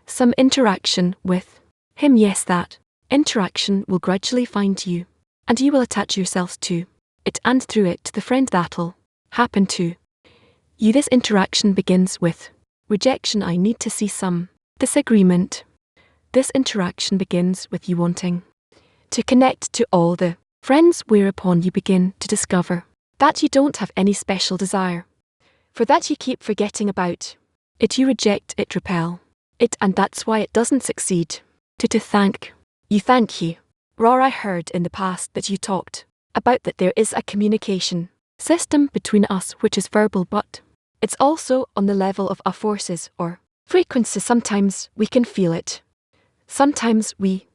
some interaction with him. Yes, that interaction will gradually find you, and you will attach yourselves to it, and through it to the friend that'll happen to you. This interaction begins with rejection. I need to see some disagreement. This interaction begins with you wanting to connect to all the friends, whereupon you begin to discover that you don't have any special desire for that. You keep forgetting about it, you reject it, repel it, and that's why it doesn't succeed to thank you. Raw, I heard in the past that you talked about that there is a communication system between us which is verbal, but it's also on the level of our forces or frequency. Sometimes we can feel it, sometimes we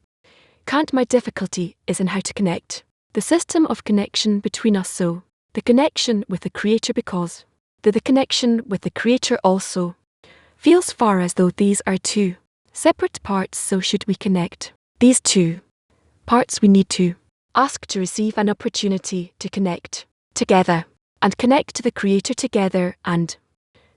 can't. My difficulty is in how to connect the system of connection between us, so the connection with the Creator, because the connection with the Creator also feels far as though these are two separate parts. So should we connect these two parts, we need to ask to receive an opportunity to connect together, and connect to the Creator together, and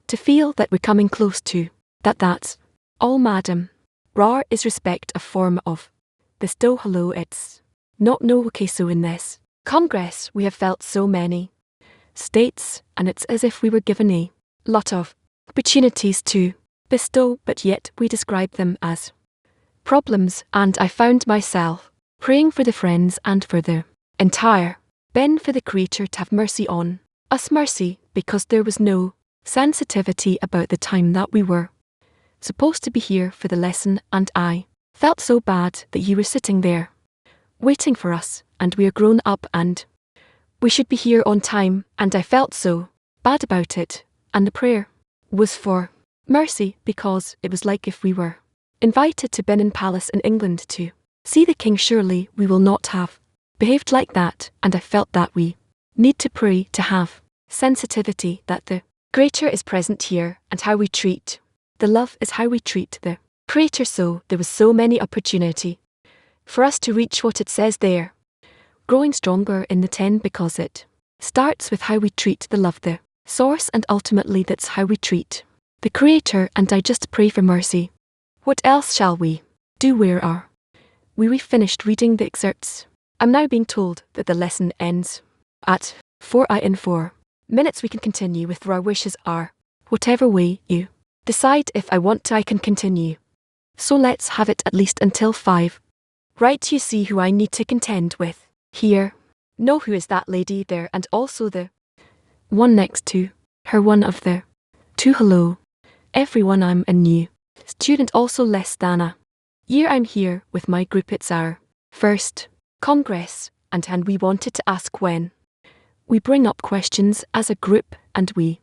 to feel that we're coming close to that. That's all, madam. Ra is respect, a form of bestow. Hello, it's not no. Okay, so in this Congress we have felt so many states, and it's as if we were given a lot of opportunities to bestow, but yet we describe them as problems, and I found myself praying for the friends and for the entire Ben, for the Creator to have mercy on us. Mercy, because there was no sensitivity about the time that we were supposed to be here for the lesson, and I felt so bad that you were sitting there waiting for us, and we are grown up and we should be here on time, and I felt so bad about it, and the prayer was for mercy, because it was like if we were invited to Benin Palace in England to see the king. Surely we will not have behaved like that, and I felt that we need to pray to have sensitivity that the Creator is present here, and how we treat the love is how we treat the Creator. So there was so many opportunity for us to reach what it says there, growing stronger in the 10, because it starts with how we treat the love, the source, and ultimately that's how we treat the Creator. And I just pray for mercy. What else shall we do? Where are we? We finished reading the excerpts. I'm now being told that the lesson ends at 4. In 4 minutes we can continue with our wishes are whatever way you decide. If I want to, I can continue. So let's have it at least until 5. Right, you see who I need to contend with here. Know who is that lady there, and also the one next to her, one of the two. Hello, everyone, I'm a new student, also less than a year. I'm here with my group. It's our first Congress, and we wanted to ask when we bring up questions as a group and we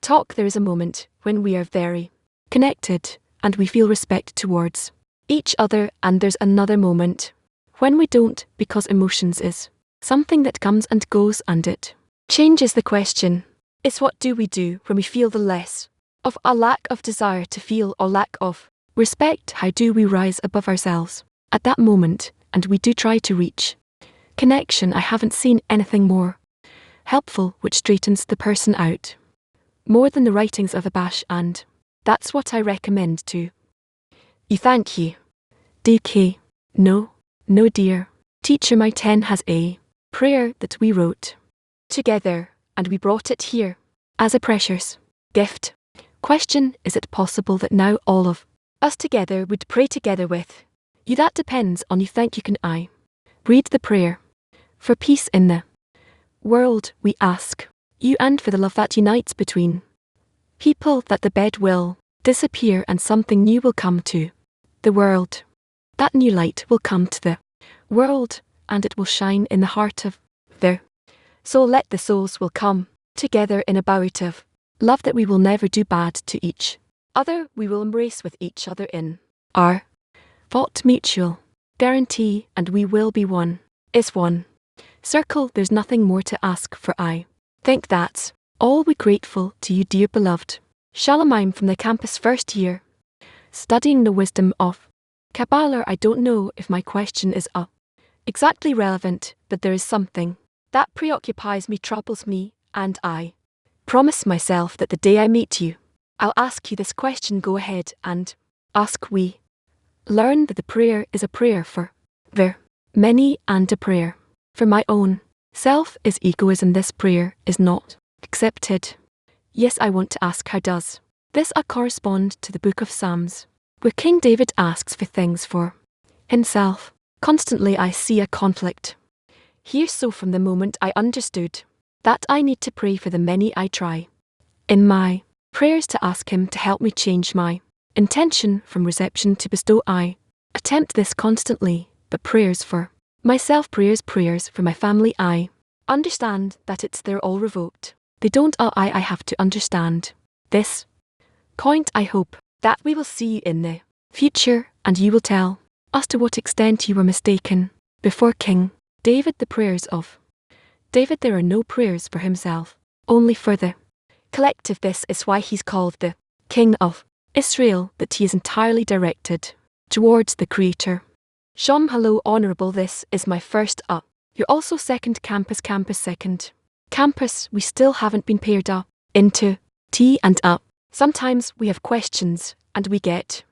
talk, there is a moment when we are very connected and we feel respect towards each other, and there's another moment when we don't, because emotions is something that comes and goes, and it changes. The question is, what do we do when we feel the less of a lack of desire to feel or lack of respect? How do we rise above ourselves at that moment? And we do try to reach connection. I haven't seen anything more helpful which straightens the person out more than the writings of Abash, and that's what I recommend to you. Thank you. DK. No, dear teacher, my 10 has a prayer that we wrote together, and we brought it here as a precious gift. Question, is it possible that now all of us together would pray together with you? That depends on you. Thank you. Can I read the prayer for peace in the world? We ask you, and for the love that unites between people, that the bed will disappear and something new will come to the world. That new light will come to the world, and it will shine in the heart of the soul. Let the souls will come together in a bout of love, that we will never do bad to each other. We will embrace with each other in our thought mutual guarantee, and we will be one. Is one circle. There's nothing more to ask, for I think that's all. We grateful to you, dear beloved. Shalom. I'm from the campus first year, studying the wisdom of Kabbalah. I don't know if my question is exactly relevant, but there is something that preoccupies me, troubles me, and I promise myself that the day I meet you, I'll ask you this question. Go ahead and ask. We learn that the prayer is a prayer for the many, and a prayer for my own self is egoism. This prayer is not accepted. Yes, I want to ask, how does this correspond to the book of Psalms, where King David asks for things for himself? Constantly I see a conflict here. So from the moment I understood that I need to pray for the many, I try in my prayers to ask him to help me change my intention from reception to bestow. I attempt this constantly, but prayers for myself, prayers for my family, I understand that they're all revoked. They don't. I have to understand this point. I hope that we will see in the future, and you will tell us to what extent you were mistaken. Before King David, the prayers of David, there are no prayers for himself, only for the collective. This is why he's called the King of Israel, that he is entirely directed towards the Creator. Shom, hello, honourable. This is my first You're also second campus second campus. We still haven't been paired into T and Sometimes we have questions and we get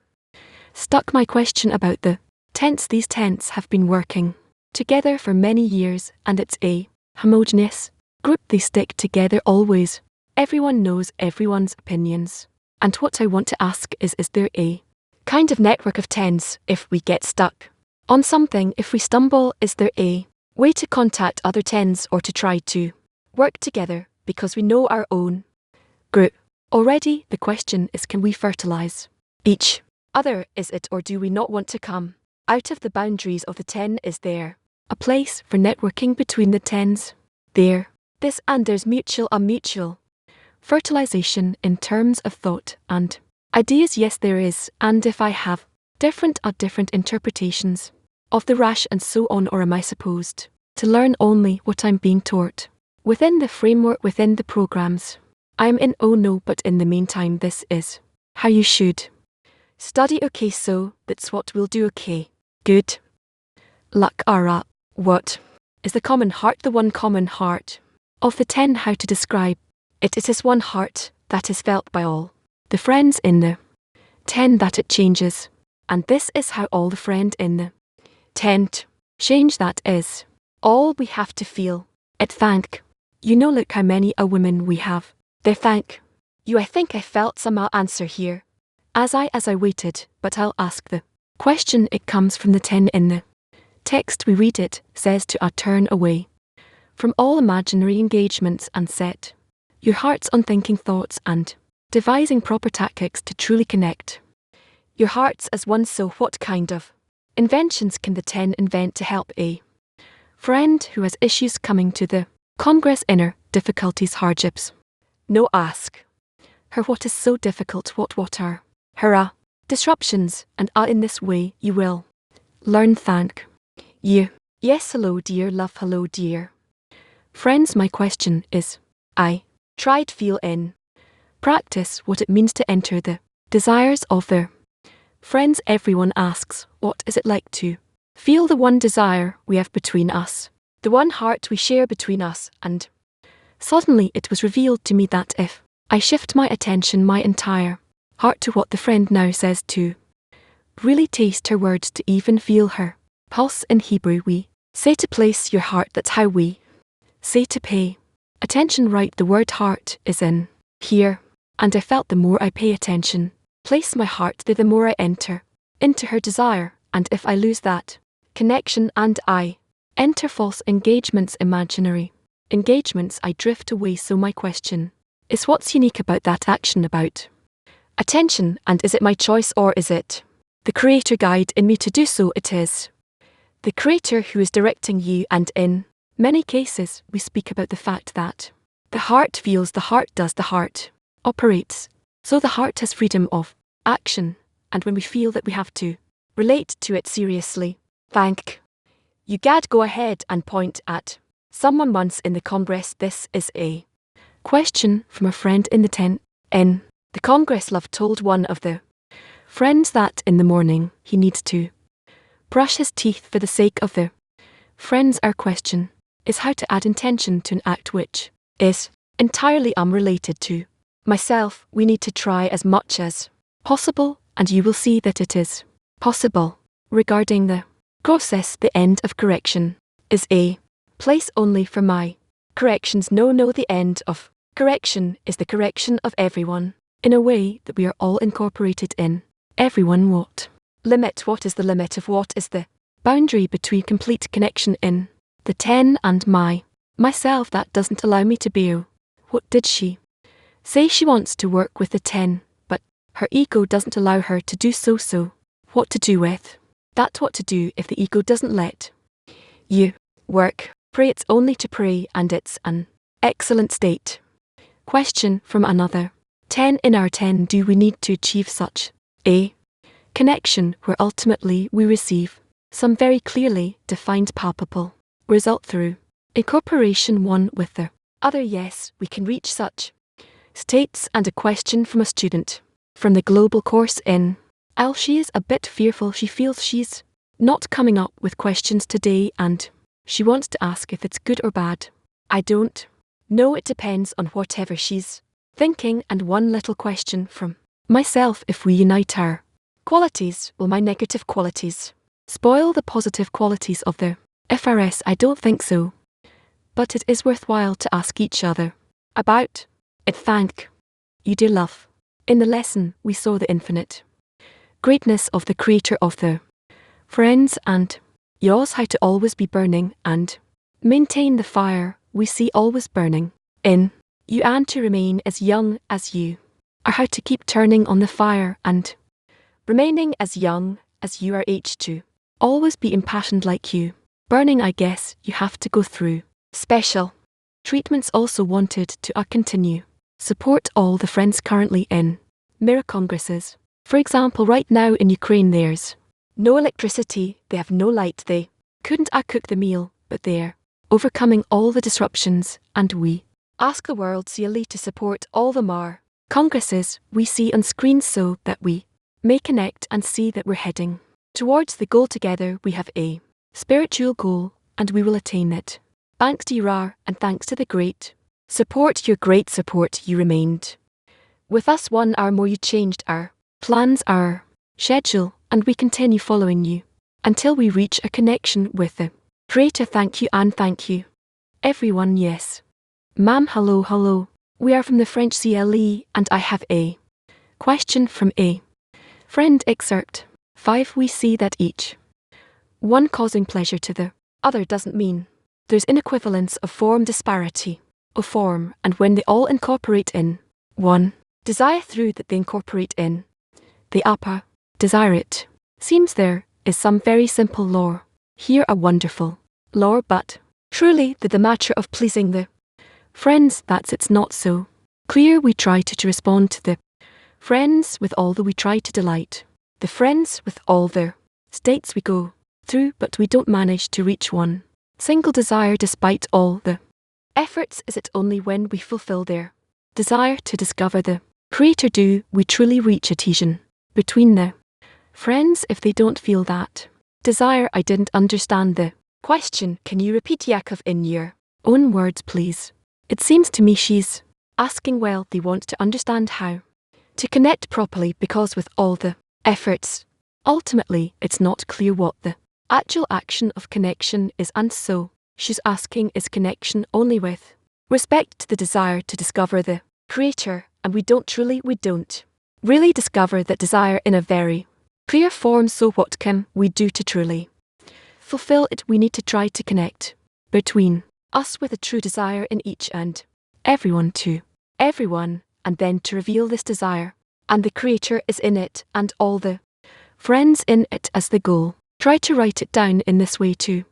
stuck. My question about the tents. These tents have been working together for many years, and it's a homogeneous group. They stick together always. Everyone knows everyone's opinions. And what I want to ask is there a kind of network of tens if we get stuck on something? If we stumble, is there a way to contact other tens, or to try to work together because we know our own group already? The question is, can we fertilize each other? Is it, or do we not want to come out of the boundaries of the 10? Is there a place for networking between the tens? There's mutual fertilization in terms of thought and ideas. Yes, there is. And if I have different interpretations of the rash and so on, or am I supposed to learn only what I'm being taught within the framework, within the programs I am in? Oh no, but in the meantime, this is how you should study. Okay, so that's what we'll do. Okay, good luck. Ara, what is the common heart? The one common heart of the 10. How to describe it? It is one heart that is felt by all the friends in the 10, that it changes. And this is how all the friend in the tent change. That is all we have to feel it. Thank you. Know, look how many a women we have. They thank you. I think I felt some answer here as I waited, but I'll ask the question. It comes from the 10 in the text. We read it, says to turn away from all imaginary engagements and set your heart's unthinking thoughts, and devising proper tactics to truly connect your hearts as one. So what kind of inventions can the 10 invent to help a friend who has issues coming to the Congress, inner difficulties, hardships? No, ask her what is so difficult, what are her disruptions, and in this way you will learn. Thank you. Yes, hello dear love, hello dear friends. My question is, I tried feel in practice what it means to enter the desires of their friends. Everyone asks, what is it like to feel the one desire we have between us, the one heart we share between us? And suddenly it was revealed to me that if I shift my attention, my entire heart, to what the friend now says, to really taste her words, to even feel her pulse. In Hebrew we say to place your heart. That's how we say to pay attention. Right, the word heart is in here, and I felt the more I pay attention, place my heart there, the more I enter into her desire. And if I lose that connection and I enter false engagements, imaginary engagements, I drift away. So my question is, what's unique about that action, about attention, and is it my choice, or is it The Creator guide in me to do so it is. The Creator who is directing you, and in many cases we speak about the fact that the heart feels, the heart does, the heart operates. So the heart has freedom of action, and when we feel that we have to relate to it seriously, thank you God, go ahead and point at someone once in the Congress. This is a question from a friend in the tent. In the Congress, love told one of the friends that in the morning he needs to brush his teeth for the sake of the friends. Our question is how to add intention to an act which is entirely unrelated to myself. We need to try as much as possible, and you will see that it is possible. Regarding the process, the end of correction is a place only for my corrections. No, the end of correction is the correction of everyone, in a way that we are all incorporated in everyone. What limit? What is the limit of what is the boundary between complete connection in the 10 and myself that doesn't allow me to be? What did she say? She wants to work with the 10, but her ego doesn't allow her to do so. So what to do with that? What to do if the ego doesn't let you work? Pray. It's only to pray, and it's an excellent state. Question from another 10. In our 10, do we need to achieve such a connection where ultimately we receive some very clearly defined palpable result through incorporation one with the other? Yes, we can reach such states. And a question from a student from the global course in she is a bit fearful. She feels she's not coming up with questions today, and she wants to ask if it's good or bad. I don't know. It depends on whatever she's thinking. And one little question from myself: if we unite our qualities, will my negative qualities spoil the positive qualities of the FRS? I don't think so. But it is worthwhile to ask each other about it. Thank you, dear love. In the lesson, we saw the infinite greatness of the Creator of the friends, and yours how to always be burning and maintain the fire we see always burning in you, and to remain as young as you are, how to keep turning on the fire and remaining as young as you are, to always be impassioned like you burning. I guess you have to go through special treatments. Also wanted to continue support all the friends currently in mirror congresses. For example, right now in Ukraine there's no electricity, they have no light, they couldn't cook the meal, but they're overcoming all the disruptions, and we ask the world really to support all the congresses we see on screens so that we may connect and see that we're heading towards the goal together. We have a spiritual goal, and we will attain it. Thanks to you, and thanks to the great support, your great support. You remained with us 1 hour more. You changed our plans, our schedule, and we continue following you until we reach a connection with the Creator. Thank you, and thank you, everyone. Yes, ma'am. Hello. We are from the French CLE, and I have a question from a friend. Excerpt 5. We see that each one causing pleasure to the other doesn't mean there's inequivalence of form, disparity of form, and when they all incorporate in one desire through that they incorporate in the upper desire, it seems there is some very simple law here, a wonderful law, but truly the matter of pleasing the friends, that's it's not so clear. We try to respond to the friends with all that we try to delight the friends with all their states we go through, but we don't manage to reach one single desire despite all the efforts. Is it only when we fulfill their desire to discover the Creator do we truly reach adhesion between the friends? If they don't feel that desire, I didn't understand the question. Can you repeat, Yakov, in your own words, please? It seems to me she's asking, well, they want to understand how to connect properly, because with all the efforts, ultimately it's not clear what the actual action of connection is, and so she's asking, is connection only with respect to the desire to discover the Creator? And we don't really discover that desire in a very clear form. So what can we do to truly fulfill it? We need to try to connect between us with a true desire in each and everyone to everyone, and then to reveal this desire, and the Creator is in it, and all the Friends in it as the goal. Try to write it down in this way too.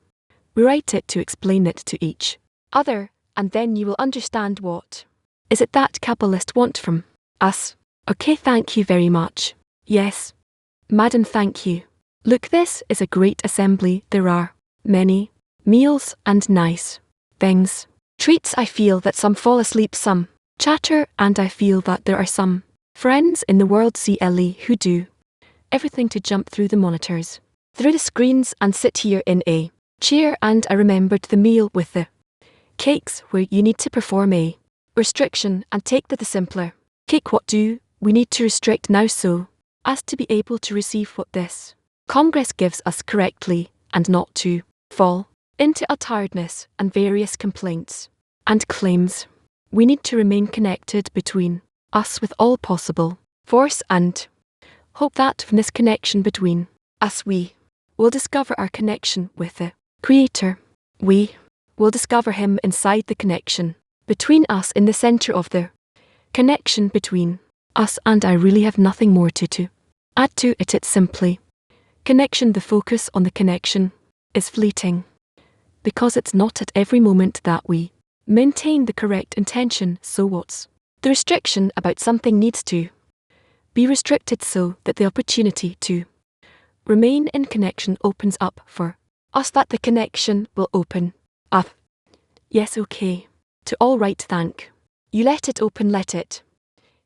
We write it to explain it to each other, and then you will understand what is it that Kabbalist want from us. Okay, thank you very much. Yes. Madam, thank you. Look, this is a great assembly. There are many meals and nice things. Treats. I feel that some fall asleep, some chatter, and I feel that there are some friends in the world CLE who do everything to jump through the monitors, through the screens, and sit here in a chair. And I remembered the meal with the cakes where you need to perform a restriction and take the simpler cake. What do we need to restrict now so as to be able to receive what this Congress gives us correctly and not to fall into a tiredness and various complaints and claims? We need to remain connected between us with all possible force and hope that from this connection between us we will discover our connection with the Creator. We will discover Him inside the connection between us, in the center of the connection between us, and I really have nothing more to add to it. It's simply connection. The focus on the connection is fleeting, because it's not at every moment that we maintain the correct intention. So what's the restriction about something needs to be restricted so that the opportunity to remain in connection opens up for us, that the connection will open up. Yes, okay. To all right, thank you. Let it open, let it.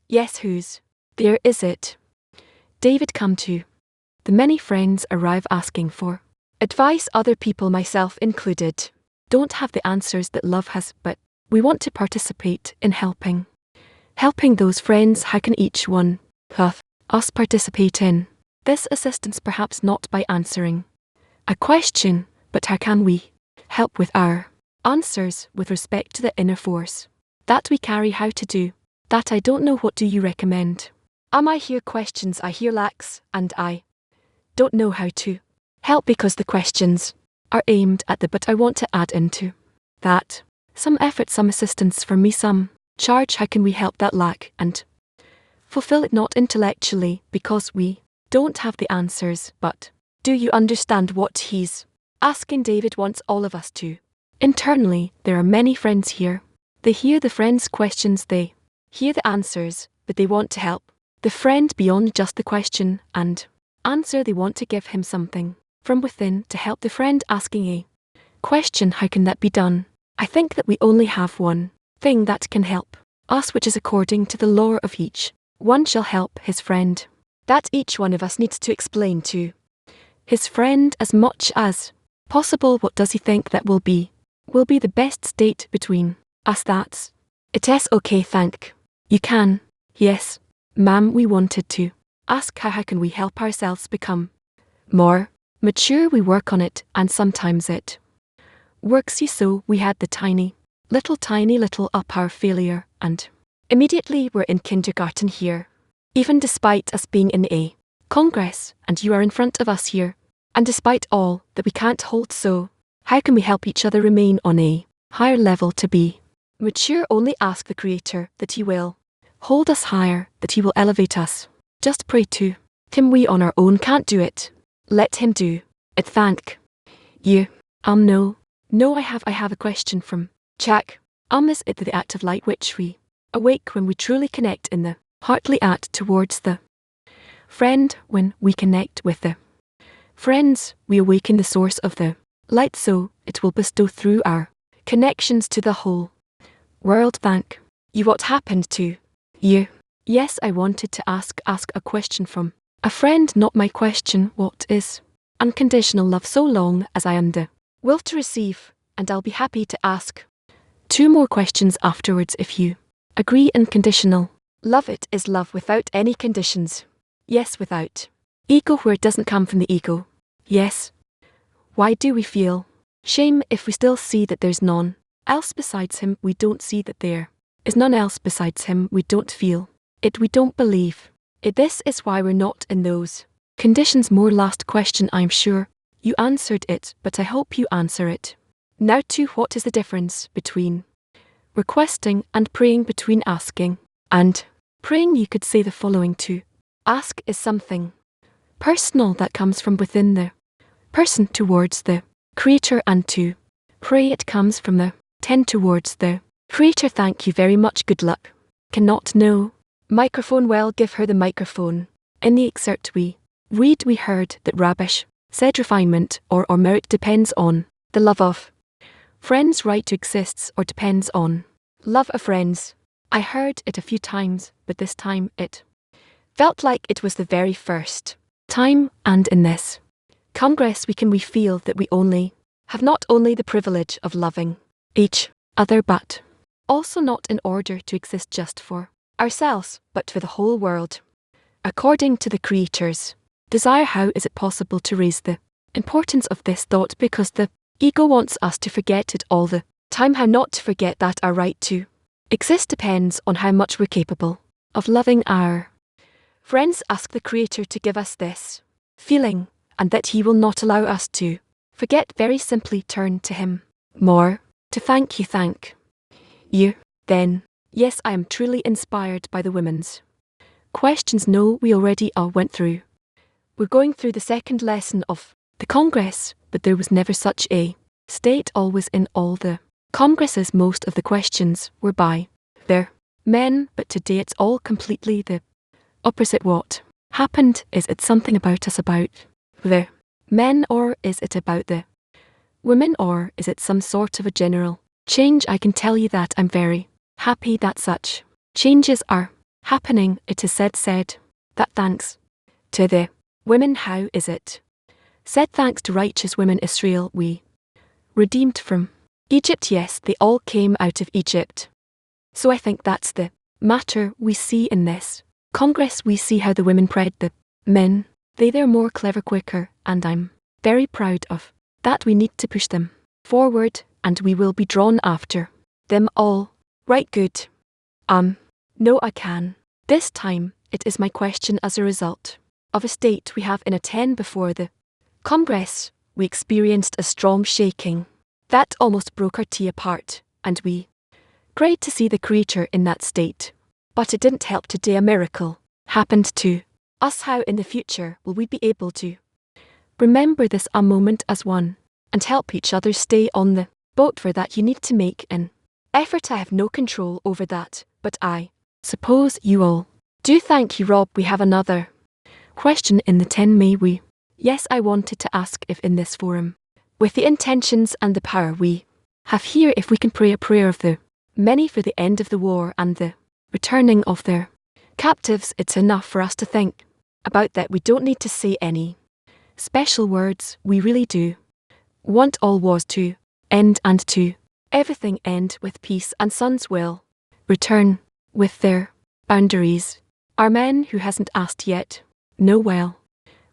Yes, whose there is it? David, come to. The many friends arrive asking for advice. Other people, myself included, don't have the answers that love has, but we want to participate in helping those friends. How can each one of us participate in this assistance? Perhaps not by answering a question, but how can we help with our answers with respect to the inner force that we carry? How to do that? I don't know. What do you recommend? I hear questions, I hear lacks, and I don't know how to help, because the questions are aimed at the, but I want to add into that some effort, some assistance from me, some charge. How can we help that lack and fulfill it? Not intellectually, because we don't have the answers, but do you understand what he's asking? David wants all of us to. Internally, there are many friends here. They hear the friend's questions, they hear the answers, but they want to help the friend beyond just the question and answer. They want to give him something from within to help the friend asking a question. How can that be done? I think that we only have one thing that can help us, which is according to the law of each one shall help his friend. That each one of us needs to explain to his friend as much as possible what does he think that will be the best state between us. That's it. Yes, okay, thank you. Can. Yes, ma'am, we wanted to ask how can we help ourselves become more mature. We work on it, and sometimes it works. So we had the tiny little up our failure, and immediately we're in kindergarten here, even despite us being in a Congress, and you are in front of us here, and despite all that we can't hold. So how can we help each other remain on a higher level to be mature? Only ask the Creator that He will hold us higher, that He will elevate us. Just pray to Him. We on our own can't do it. Let Him do it. Thank you. No, I have a question from Jack. Is it the act of light which we awake when we truly connect in the heartly act towards the friend? When we connect with the friends, we awaken the source of the light, so it will bestow through our connections to the whole world. Thank you. What happened to you? Yes, I wanted to ask a question from a friend. Not my question. What is unconditional love? So long as I am the will to receive, and I'll be happy to ask 2 more questions afterwards if you agree. Unconditional love, it is love without any conditions. Yes, without ego, where it doesn't come from the ego. Yes. Why do we feel shame if we still see that there's none else besides Him? We don't see that there is none else besides Him. We don't feel it. We don't believe it. This is why we're not in those conditions. More last question. I'm sure you answered it, but I hope you answer it now too. What is the difference between requesting and praying? Between asking and praying, you could say the following: to ask is something personal that comes from within the person towards the creator, and to pray it comes from the 10 towards the creator. Thank you very much, good luck. Cannot know. Microphone, well, give her the microphone. In the excerpt we read, we heard that Rabish said refinement or merit depends on the love of friends, right to exists or depends on love of friends. I heard it a few times, but this time it felt like it was the very first time, and in this Congress we feel that we have not only the privilege of loving each other, but also not in order to exist just for ourselves, but for the whole world. According to the Creator's desire, how is it possible to raise the importance of this thought? Because the ego wants us to forget it all the time. How not to forget that our right to exist depends on how much we're capable of loving our friends. Ask the Creator to give us this feeling, and that He will not allow us to forget. Very simply turn to Him more, to thank you. Then, yes, I am truly inspired by the women's questions. No, we already all went through. We're going through the second lesson of the Congress, but there was never such a state. Always in all the Congresses, most of the questions were by their men, but today it's all completely the opposite. What happened? Is it something about us, about the men, or is it about the women, or is it some sort of a general change? I can tell you that I'm very happy that such changes are happening. It is said that thanks to the women. How is it said? Thanks to righteous women Israel we redeemed from Egypt. Yes, they all came out of Egypt. So I think that's the matter we see in this Congress. We see how the women prayed the men. They're more clever, quicker, and I'm very proud of that. We need to push them forward, and we will be drawn after them all. Right, good. No, I can. This time, it is my question. As a result of a state we have in a 10 before the Congress, we experienced a strong shaking that almost broke our tea apart, and we prayed to see the Creator in that state. But it didn't help. Today a miracle happened to us. How in the future will we be able to remember this a moment as one and help each other stay on the boat? For that you need to make an effort. I have no control over that, but I suppose you all do. Thank you, Rob. We have another question in the 10. May we? Yes, I wanted to ask if in this forum, with the intentions and the power we have here, if we can pray a prayer of the many for the end of the war and the returning of their captives. It's enough for us to think about that. We don't need to say any special words. We really do want all wars to end, and to everything end with peace, and sons will return with their boundaries. Our men who hasn't asked yet know well.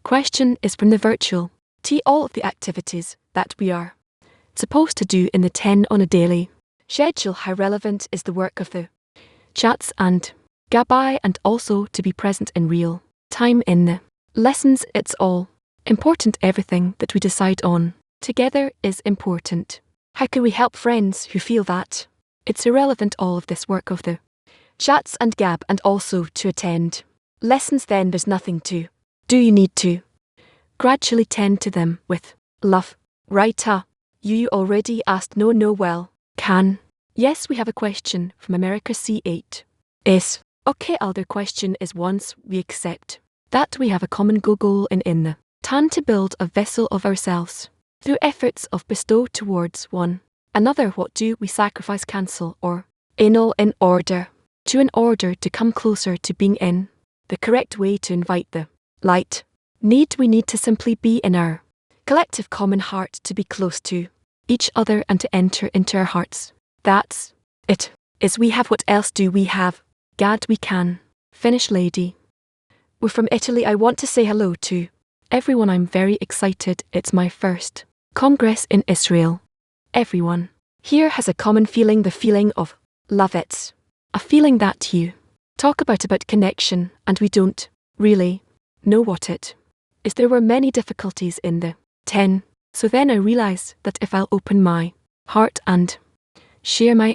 Question is from the virtual T. All of the activities that we are supposed to do in the 10 on a daily schedule, how relevant is the work of the chats and Gabai, and also to be present in real time in the lessons? It's all important. Everything that we decide on together is important. How can we help friends who feel that it's irrelevant? All of this work of the chats and Gab, and also to attend lessons. Then there's nothing to do. You need to gradually tend to them with love. Right? You already asked. No, well, can. Yes, we have a question from America C8. Is okay. Other question is, once we accept that we have a common goal in the tan to build a vessel of ourselves through efforts of bestow towards one another, what do we sacrifice, cancel, or annul in order to come closer to being in the correct way to invite the light? We need to simply be in our collective common heart, to be close to each other and to enter into our hearts. That's it. Is we have. What else do we have? Gad, we can finish, lady. We're from Italy. I want to say hello to everyone. I'm very excited. It's my first Congress in Israel. Everyone here has a common feeling, the feeling of love. It's a feeling that you talk about connection, and we don't really know what it is. There were many difficulties in the 10, so then I realize that if I'll open my heart and share my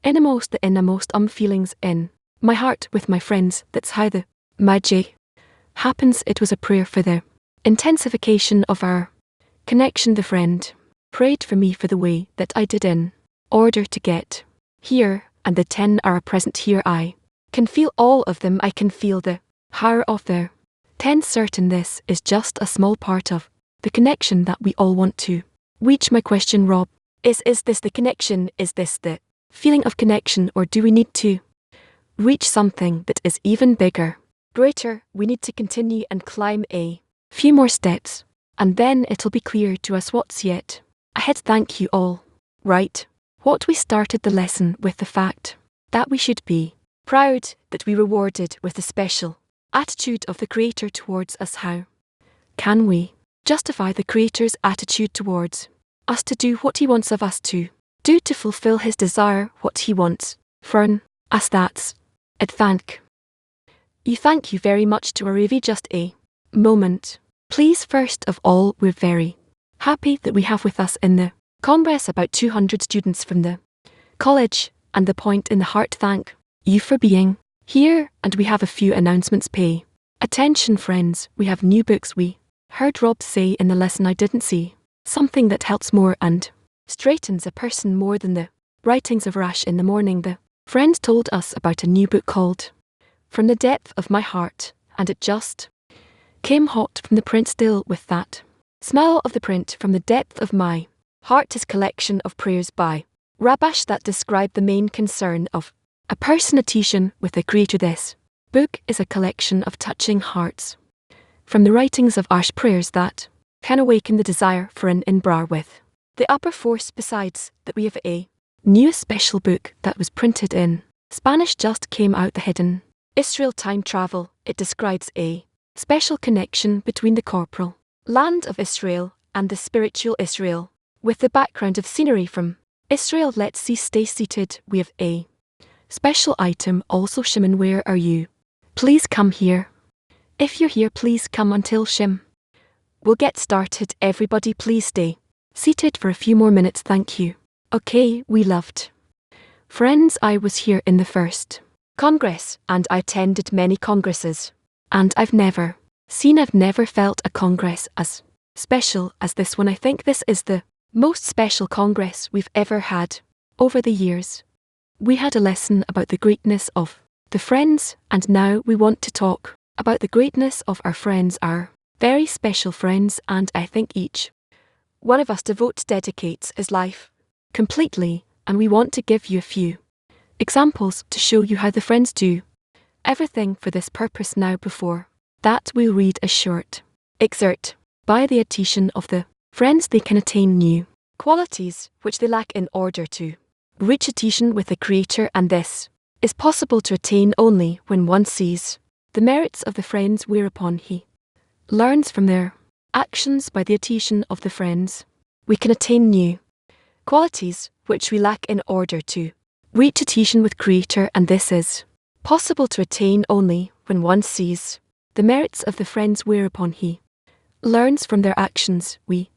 innermost, the innermost feelings in my heart with my friends, that's how the magic happens it was a prayer for the intensification of our connection. The friend prayed for me for the way that I did in order to get here, and the 10 are present here. I can feel all of them. I can feel the power of their 10. Certain this is just a small part of the connection that we all want to reach. My question, Rob, is this the connection? Is this the feeling of connection, or do we need to reach something that is even bigger, greater? We need to continue and climb a few more steps, and then it'll be clear to us what's yet ahead. Thank you all. Right. What we started the lesson with the fact that we should be proud that we rewarded with the special attitude of the Creator towards us. How can we justify the Creator's attitude towards us to do what He wants of us to do, to fulfill His desire, what He wants from us? That's it. Thank you very much to Aravi. Just a moment, please. First of all, we're very happy that we have with us in the Congress about 200 students from the college, and the point in the heart. Thank you for being here, and we have a few announcements. Pay attention, friends. We have new books. We heard Rob say in the lesson, I didn't see something that helps more and straightens a person more than the writings of Rash in the morning. The friend told us about a new book called From the Depth of My Heart, and it just came hot from the print. Still with that smell of the print. From the depth of my heart is collection of prayers by Rabash that describe the main concern of a person, a teaching with the Creator. This book is a collection of touching hearts from the writings of Ash, prayers that can awaken the desire for an in-brar with the upper force. Besides that, we have a new special book that was printed in Spanish, just came out, The Hidden Israel Time Travel. It describes a special connection between the corporal land of Israel and the spiritual Israel, with the background of scenery from Israel. Let's see, stay seated. We have a special item also. Shimon, where are you? Please come here. If you're here, please come until Shim will get started. Everybody please stay seated for a few more minutes. Thank you. Okay, we loved. Friends, I was here in the first Congress, and I attended many congresses, and I've never felt a Congress as special as this one. I think this is the most special Congress we've ever had. Over the years, we had a lesson about the greatness of the friends, and now we want to talk about the greatness of our friends, our very special friends, and I think each one of us dedicates his life completely, and we want to give you a few examples to show you how the friends do everything for this purpose. Now, before that, we'll read a short excerpt by the addition of the friends. They can attain new qualities which they lack in order to reach adhesion with the Creator, and this is possible to attain only when one sees the merits of the friends, whereupon he learns from their actions. By the adhesion of the friends, we can attain new qualities which we lack in order to reach adhesion with Creator, and this is possible to attain only when one sees the merits of the friends, whereupon he learns from their actions. We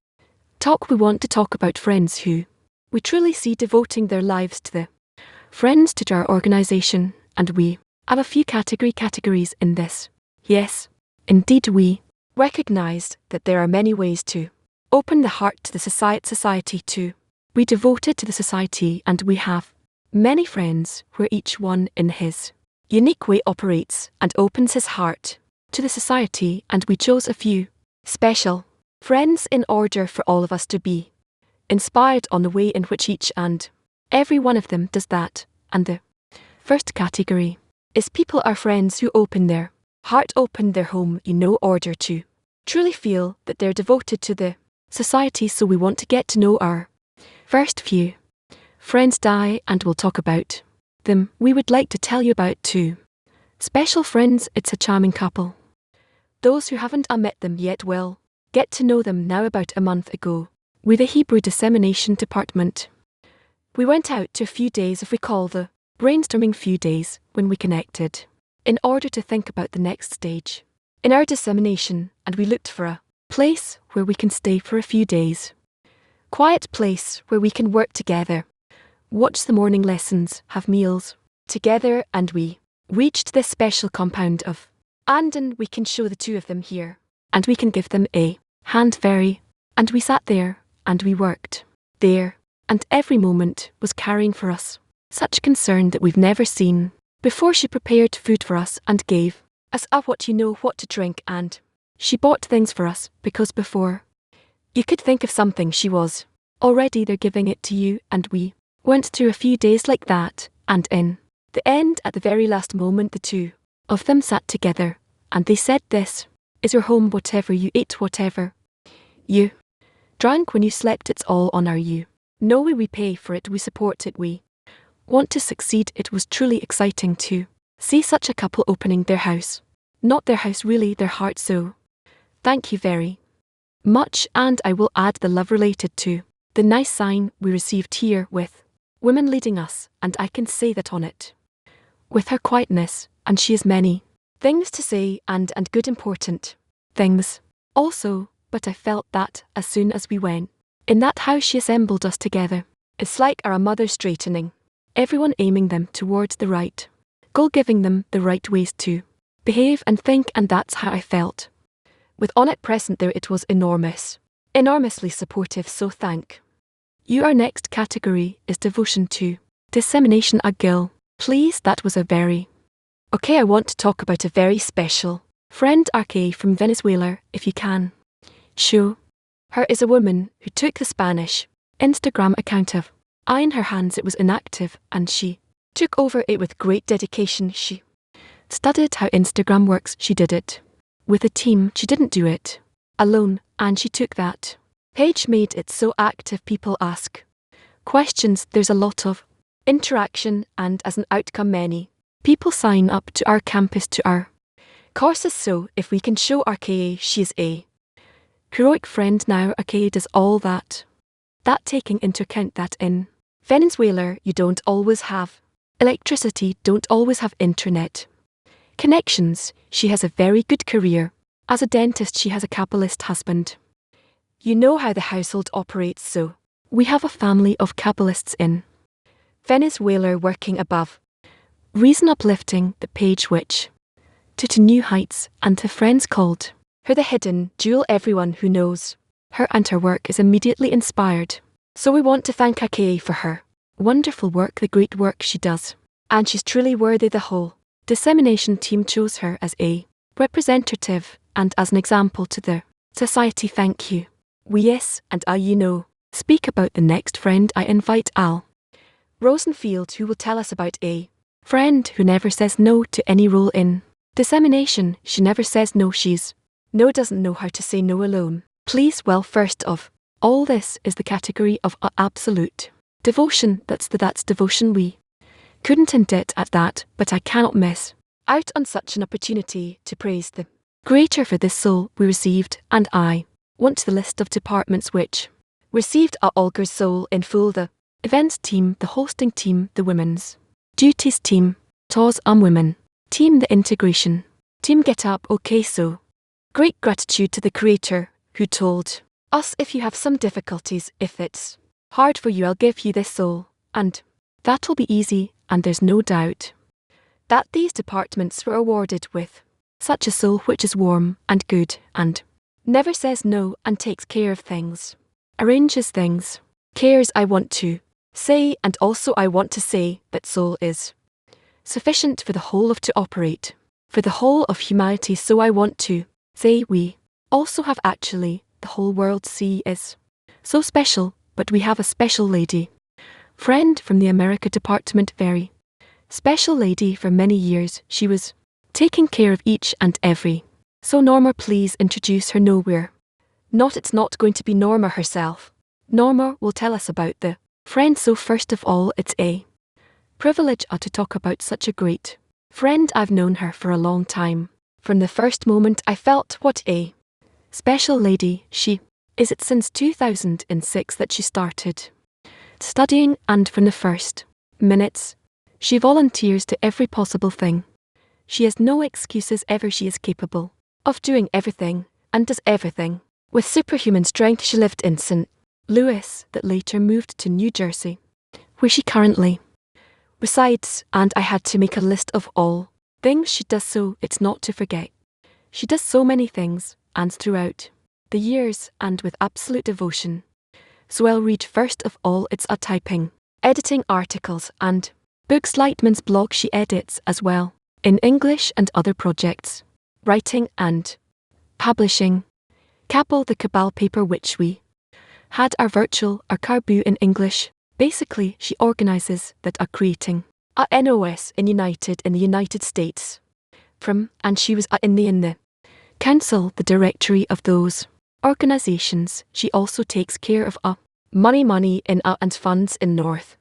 want to talk about friends who we truly see devoting their lives to the friends, to our organization, and we have a few categories in this. Yes, indeed, we recognized that there are many ways to open the heart to the society to be devoted to the society, and we have many friends where each one in his unique way operates and opens his heart to the society, and we chose a few special friends in order for all of us to be inspired on the way in which each and every one of them does that. And the first category is people, our friends who open their heart, open their home in order to truly feel that they're devoted to the society. So we want to get to know our first few friends, and we'll talk about them. We would like to tell you about two special friends. It's a charming couple. Those who haven't met them yet will get to know them now. About a month ago, with the Hebrew Dissemination Department, we went out to a few days, if we call the brainstorming few days, when we connected in order to think about the next stage in our dissemination, and we looked for a place where we can stay for a few days. Quiet place where we can work together, watch the morning lessons, have meals together, and we reached this special compound of And then we can show the two of them here. And we can give them a hand very. And we sat there, and we worked there, and every moment was caring for us. Such concern that we've never seen. Before she prepared food for us and gave us what what to drink, and she bought things for us because before you could think of something she was already there giving it to you, and we went through a few days like that, and in the end at the very last moment the two of them sat together, and they said, "This is your home, whatever you ate, whatever you drank when you slept, it's all on our you. No way we pay for it, we support it, we want to succeed." It was truly exciting to see such a couple opening their house. Not their house really, their heart, so thank you very much, and I will add the love related to the nice sign we received here with women leading us, and I can say that on it. With her quietness, and she has many things to say and good important things also, but I felt that as soon as we went in that house she assembled us together. It's like our mother straightening everyone, aiming them towards the right goal, giving them the right ways to behave and think, and that's how I felt. With on it present there, it was enormously supportive, so thank you. Our next category is devotion to dissemination. A girl, please, that was a very okay. I want to talk about a very special friend, RK from Venezuela, if you can show her, is a woman who took the Spanish Instagram account of I in her hands. It was inactive, and she took over it with great dedication. She studied how Instagram works. She did it with a team. She didn't do it alone, and she took that page, made it so active. People ask questions, there's a lot of interaction, and as an outcome many people sign up to our campus, to our courses. So if we can show RKA, she is a heroic friend now. RKA does all that taking into account that in Venezuela you don't always have electricity, don't always have internet connections. She has a very good career as a dentist. She has a capitalist husband. You know how the household operates, so we have a family of capitalists in Venezuela working above reason, uplifting the page which to new heights, and her friends called her the hidden jewel. Everyone who knows her and her work is immediately inspired. So we want to thank Ake for her wonderful work, the great work she does, and she's truly worthy. The whole dissemination team chose her as a representative and as an example to the society. Thank you. We yes, and speak about the next friend. I invite Al Rosenfield, who will tell us about a friend who never says no to any role in dissemination. She never says no. Doesn't know how to say no alone. Please, well, first of all, this is the category of absolute devotion. That's devotion. We couldn't end it at that, but I cannot miss out on such an opportunity to praise the Creator for this soul we received, and I want the list of departments which received a Olga's soul in full: the events team, the hosting team, the women's duties team, TOS women team, the integration team. Get up, okay. So great gratitude to the Creator who told us, if you have some difficulties, if it's hard for you, I'll give you this soul, and that will be easy. And there's no doubt that these departments were awarded with such a soul which is warm and good, and never says no, and takes care of things, arranges things, cares. I want to say, and also I want to say, that soul is sufficient for the whole of to operate, for the whole of humanity. So I want to say we also have actually the whole world. See is so special, but we have a special lady friend from the America department, very special lady. For many years she was taking care of each and every. So Norma, please introduce her. No, it's not going to be Norma herself. Norma will tell us about the friend. So first of all, it's a privilege to talk about such a great friend. I've known her for a long time. From the first moment I felt what a special lady she is. It since 2006 that she started studying, and from the first minutes she volunteers to every possible thing. She has no excuses ever. She is capable of doing everything and does everything with superhuman strength. She lived in St. Louis, that later moved to New Jersey, where she currently resides, and I had to make a list of all things she does, so it's not to forget. She does so many things, and throughout the years, and with absolute devotion. So I'll read first of all it's a typing, editing articles and books. Laitman's blog she edits as well, in English and other projects, writing and publishing. Cabal the Cabal paper which we had our virtual our Carbu in English. Basically she organises that are creating a NOS in the United States. From and she was in the council, the directory of those organisations. She also takes care of money in and funds in North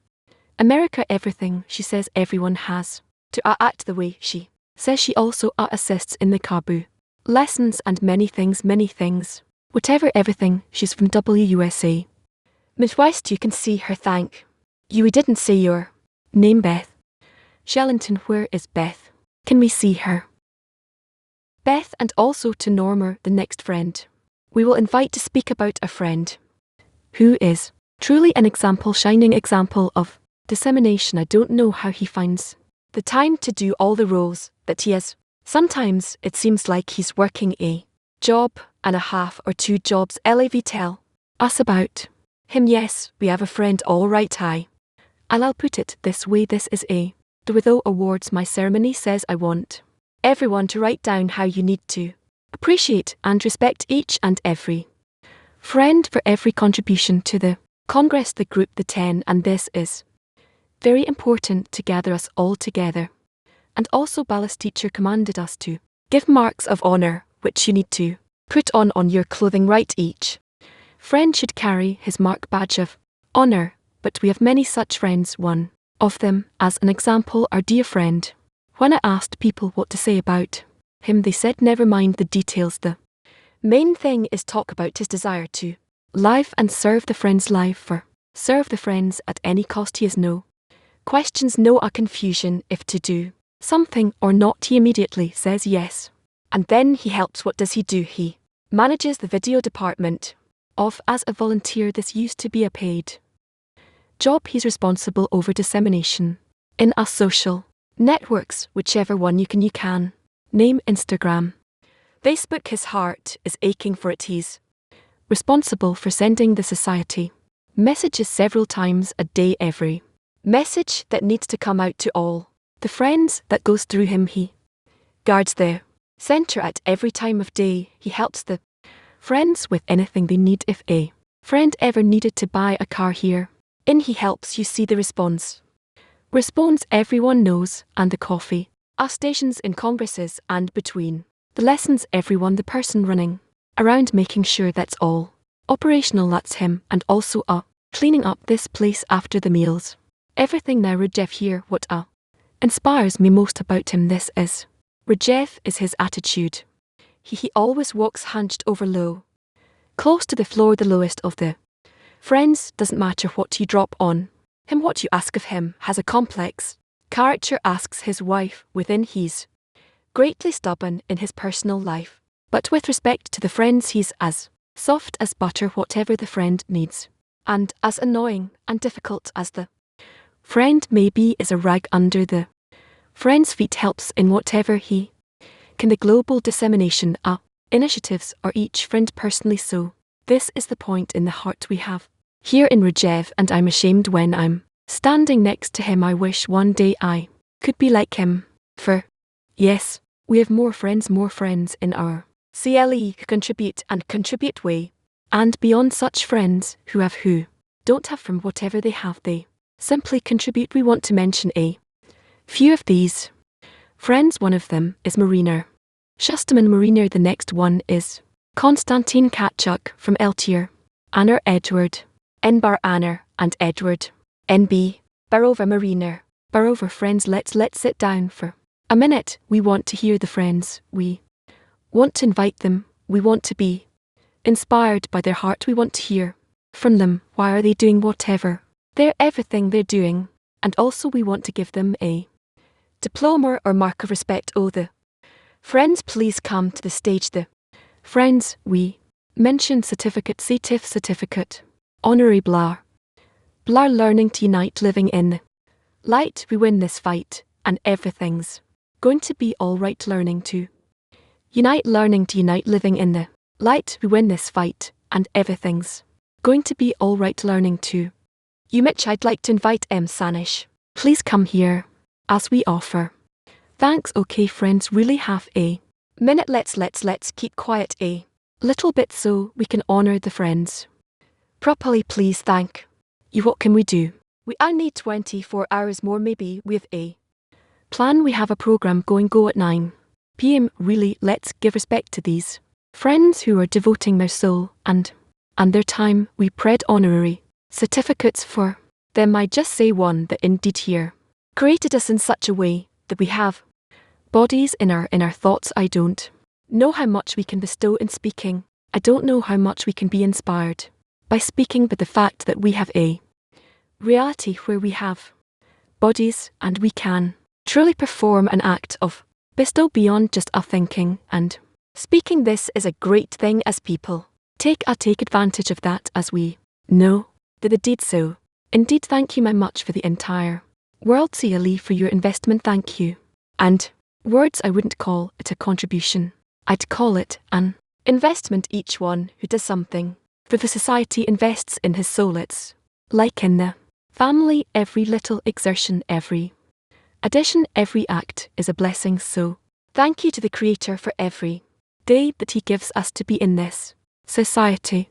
America. Everything she says everyone has to act the way she says. She also assists in the Carbu lessons and many things. Whatever everything, she's from WUSA. Midwest you can see her thank you. We didn't say your name, Beth. Shellington, where is Beth? Can we see her? Beth, and also to Norma, the next friend we will invite to speak about a friend who is truly an example, shining example of dissemination. I don't know how he finds the time to do all the roles that he has. Sometimes it seems like he's working a job and a half or 2 jobs. LAV tell us about him. Yes, we have a friend, all right. I'll put it this way, this is a Dwitho Awards. My ceremony says I want everyone to write down how you need to appreciate and respect each and every friend for every contribution to the Congress, the group, the 10, and this is very important to gather us all together. And also Ballas teacher commanded us to give marks of honour, which you need to put on your clothing. Right, each friend should carry his mark badge of honour, but we have many such friends. One of them, as an example, our dear friend. When I asked people what to say about him, they said never mind the details, the main thing is talk about his desire to live and serve the friends, serve the friends at any cost. He has no questions, no confusion if to do something or not. He immediately says yes. And then he helps. What does he do? He manages the video department as a volunteer. This used to be a paid job. He's responsible over dissemination in our social networks, whichever one you can name. Instagram, Facebook. His heart is aching for it. He's responsible for sending the society messages several times a day. Every message that needs to come out to all the friends that goes through him, he guards the center at every time of day. He helps the friends with anything they need. If a friend ever needed to buy a car here he helps. You see the response everyone knows, and the coffee stations in congresses and between the lessons, everyone, the person running around making sure that's all operational, that's him. And also cleaning up this place after the meals, everything. Now Rajev here, what inspires me most about him, this is Rajev, is his attitude. He always walks hunched over low, close to the floor, the lowest of the friends. Doesn't matter what you drop on him, what you ask of him. Has a complex character, asks his wife within. He's greatly stubborn in his personal life, but with respect to the friends he's as soft as butter, whatever the friend needs. And as annoying and difficult as the friend may be, is a rag under the friend's feet, helps in whatever he can. The global dissemination initiatives are each friend personally. So this is the point in the heart we have here in Rajev, and I'm ashamed when I'm standing next to him. I wish one day I could be like him. For yes, we have more friends in our CLE who contribute way and beyond. Such friends who don't have from whatever they have, they simply contribute. We want to mention a few of these friends. One of them is Marina Shusterman Marina. The next one is Konstantin Kachuk from Eltier, Anna Edward Nbar Anna and Edward NB Barova Marina Barova. Friends, let's sit down for a minute. We want to hear the friends. We want to invite them. We want to be inspired by their heart. We want to hear from them. Why are they doing whatever everything they're doing? And also we want to give them a diploma or mark of respect. Oh, the friends, please come to the stage. The friends, we mention certificate, CTIF certificate, honorary blah learning to unite, living in the light. We win this fight and everything's going to be alright. Learning to Unite learning to unite living in the light. We win this fight, and everything's going to be alright learning too. You Mitch, I'd like to invite Sanish. Please come here, as we offer. Thanks. Okay friends, really have a minute. Let's keep quiet a little bit so we can honor the friends properly. Please thank you. What can we do? We I need 24 hours more maybe with a plan. We have a program go at 9 p.m. Really, let's give respect to these friends who are devoting their soul and their time. We pred honorary certificates for them. I just say one that indeed here created us in such a way that we have bodies in our thoughts. I don't know how much we can bestow in speaking. I don't know how much we can be inspired by speaking, but the fact that we have a reality where we have bodies and we can truly perform an act of bestow beyond just a thinking and speaking. This is a great thing as people take advantage of that, as we know that the deed so. Indeed, thank you my much for the entire world. CLE for your investment. Thank you. And words, I wouldn't call it a contribution. I'd call it an investment. Each one who does something for the society invests in his soul. It's like in the family, every little exertion, every addition, every act is a blessing. So thank you to the Creator for every day that He gives us to be in this society.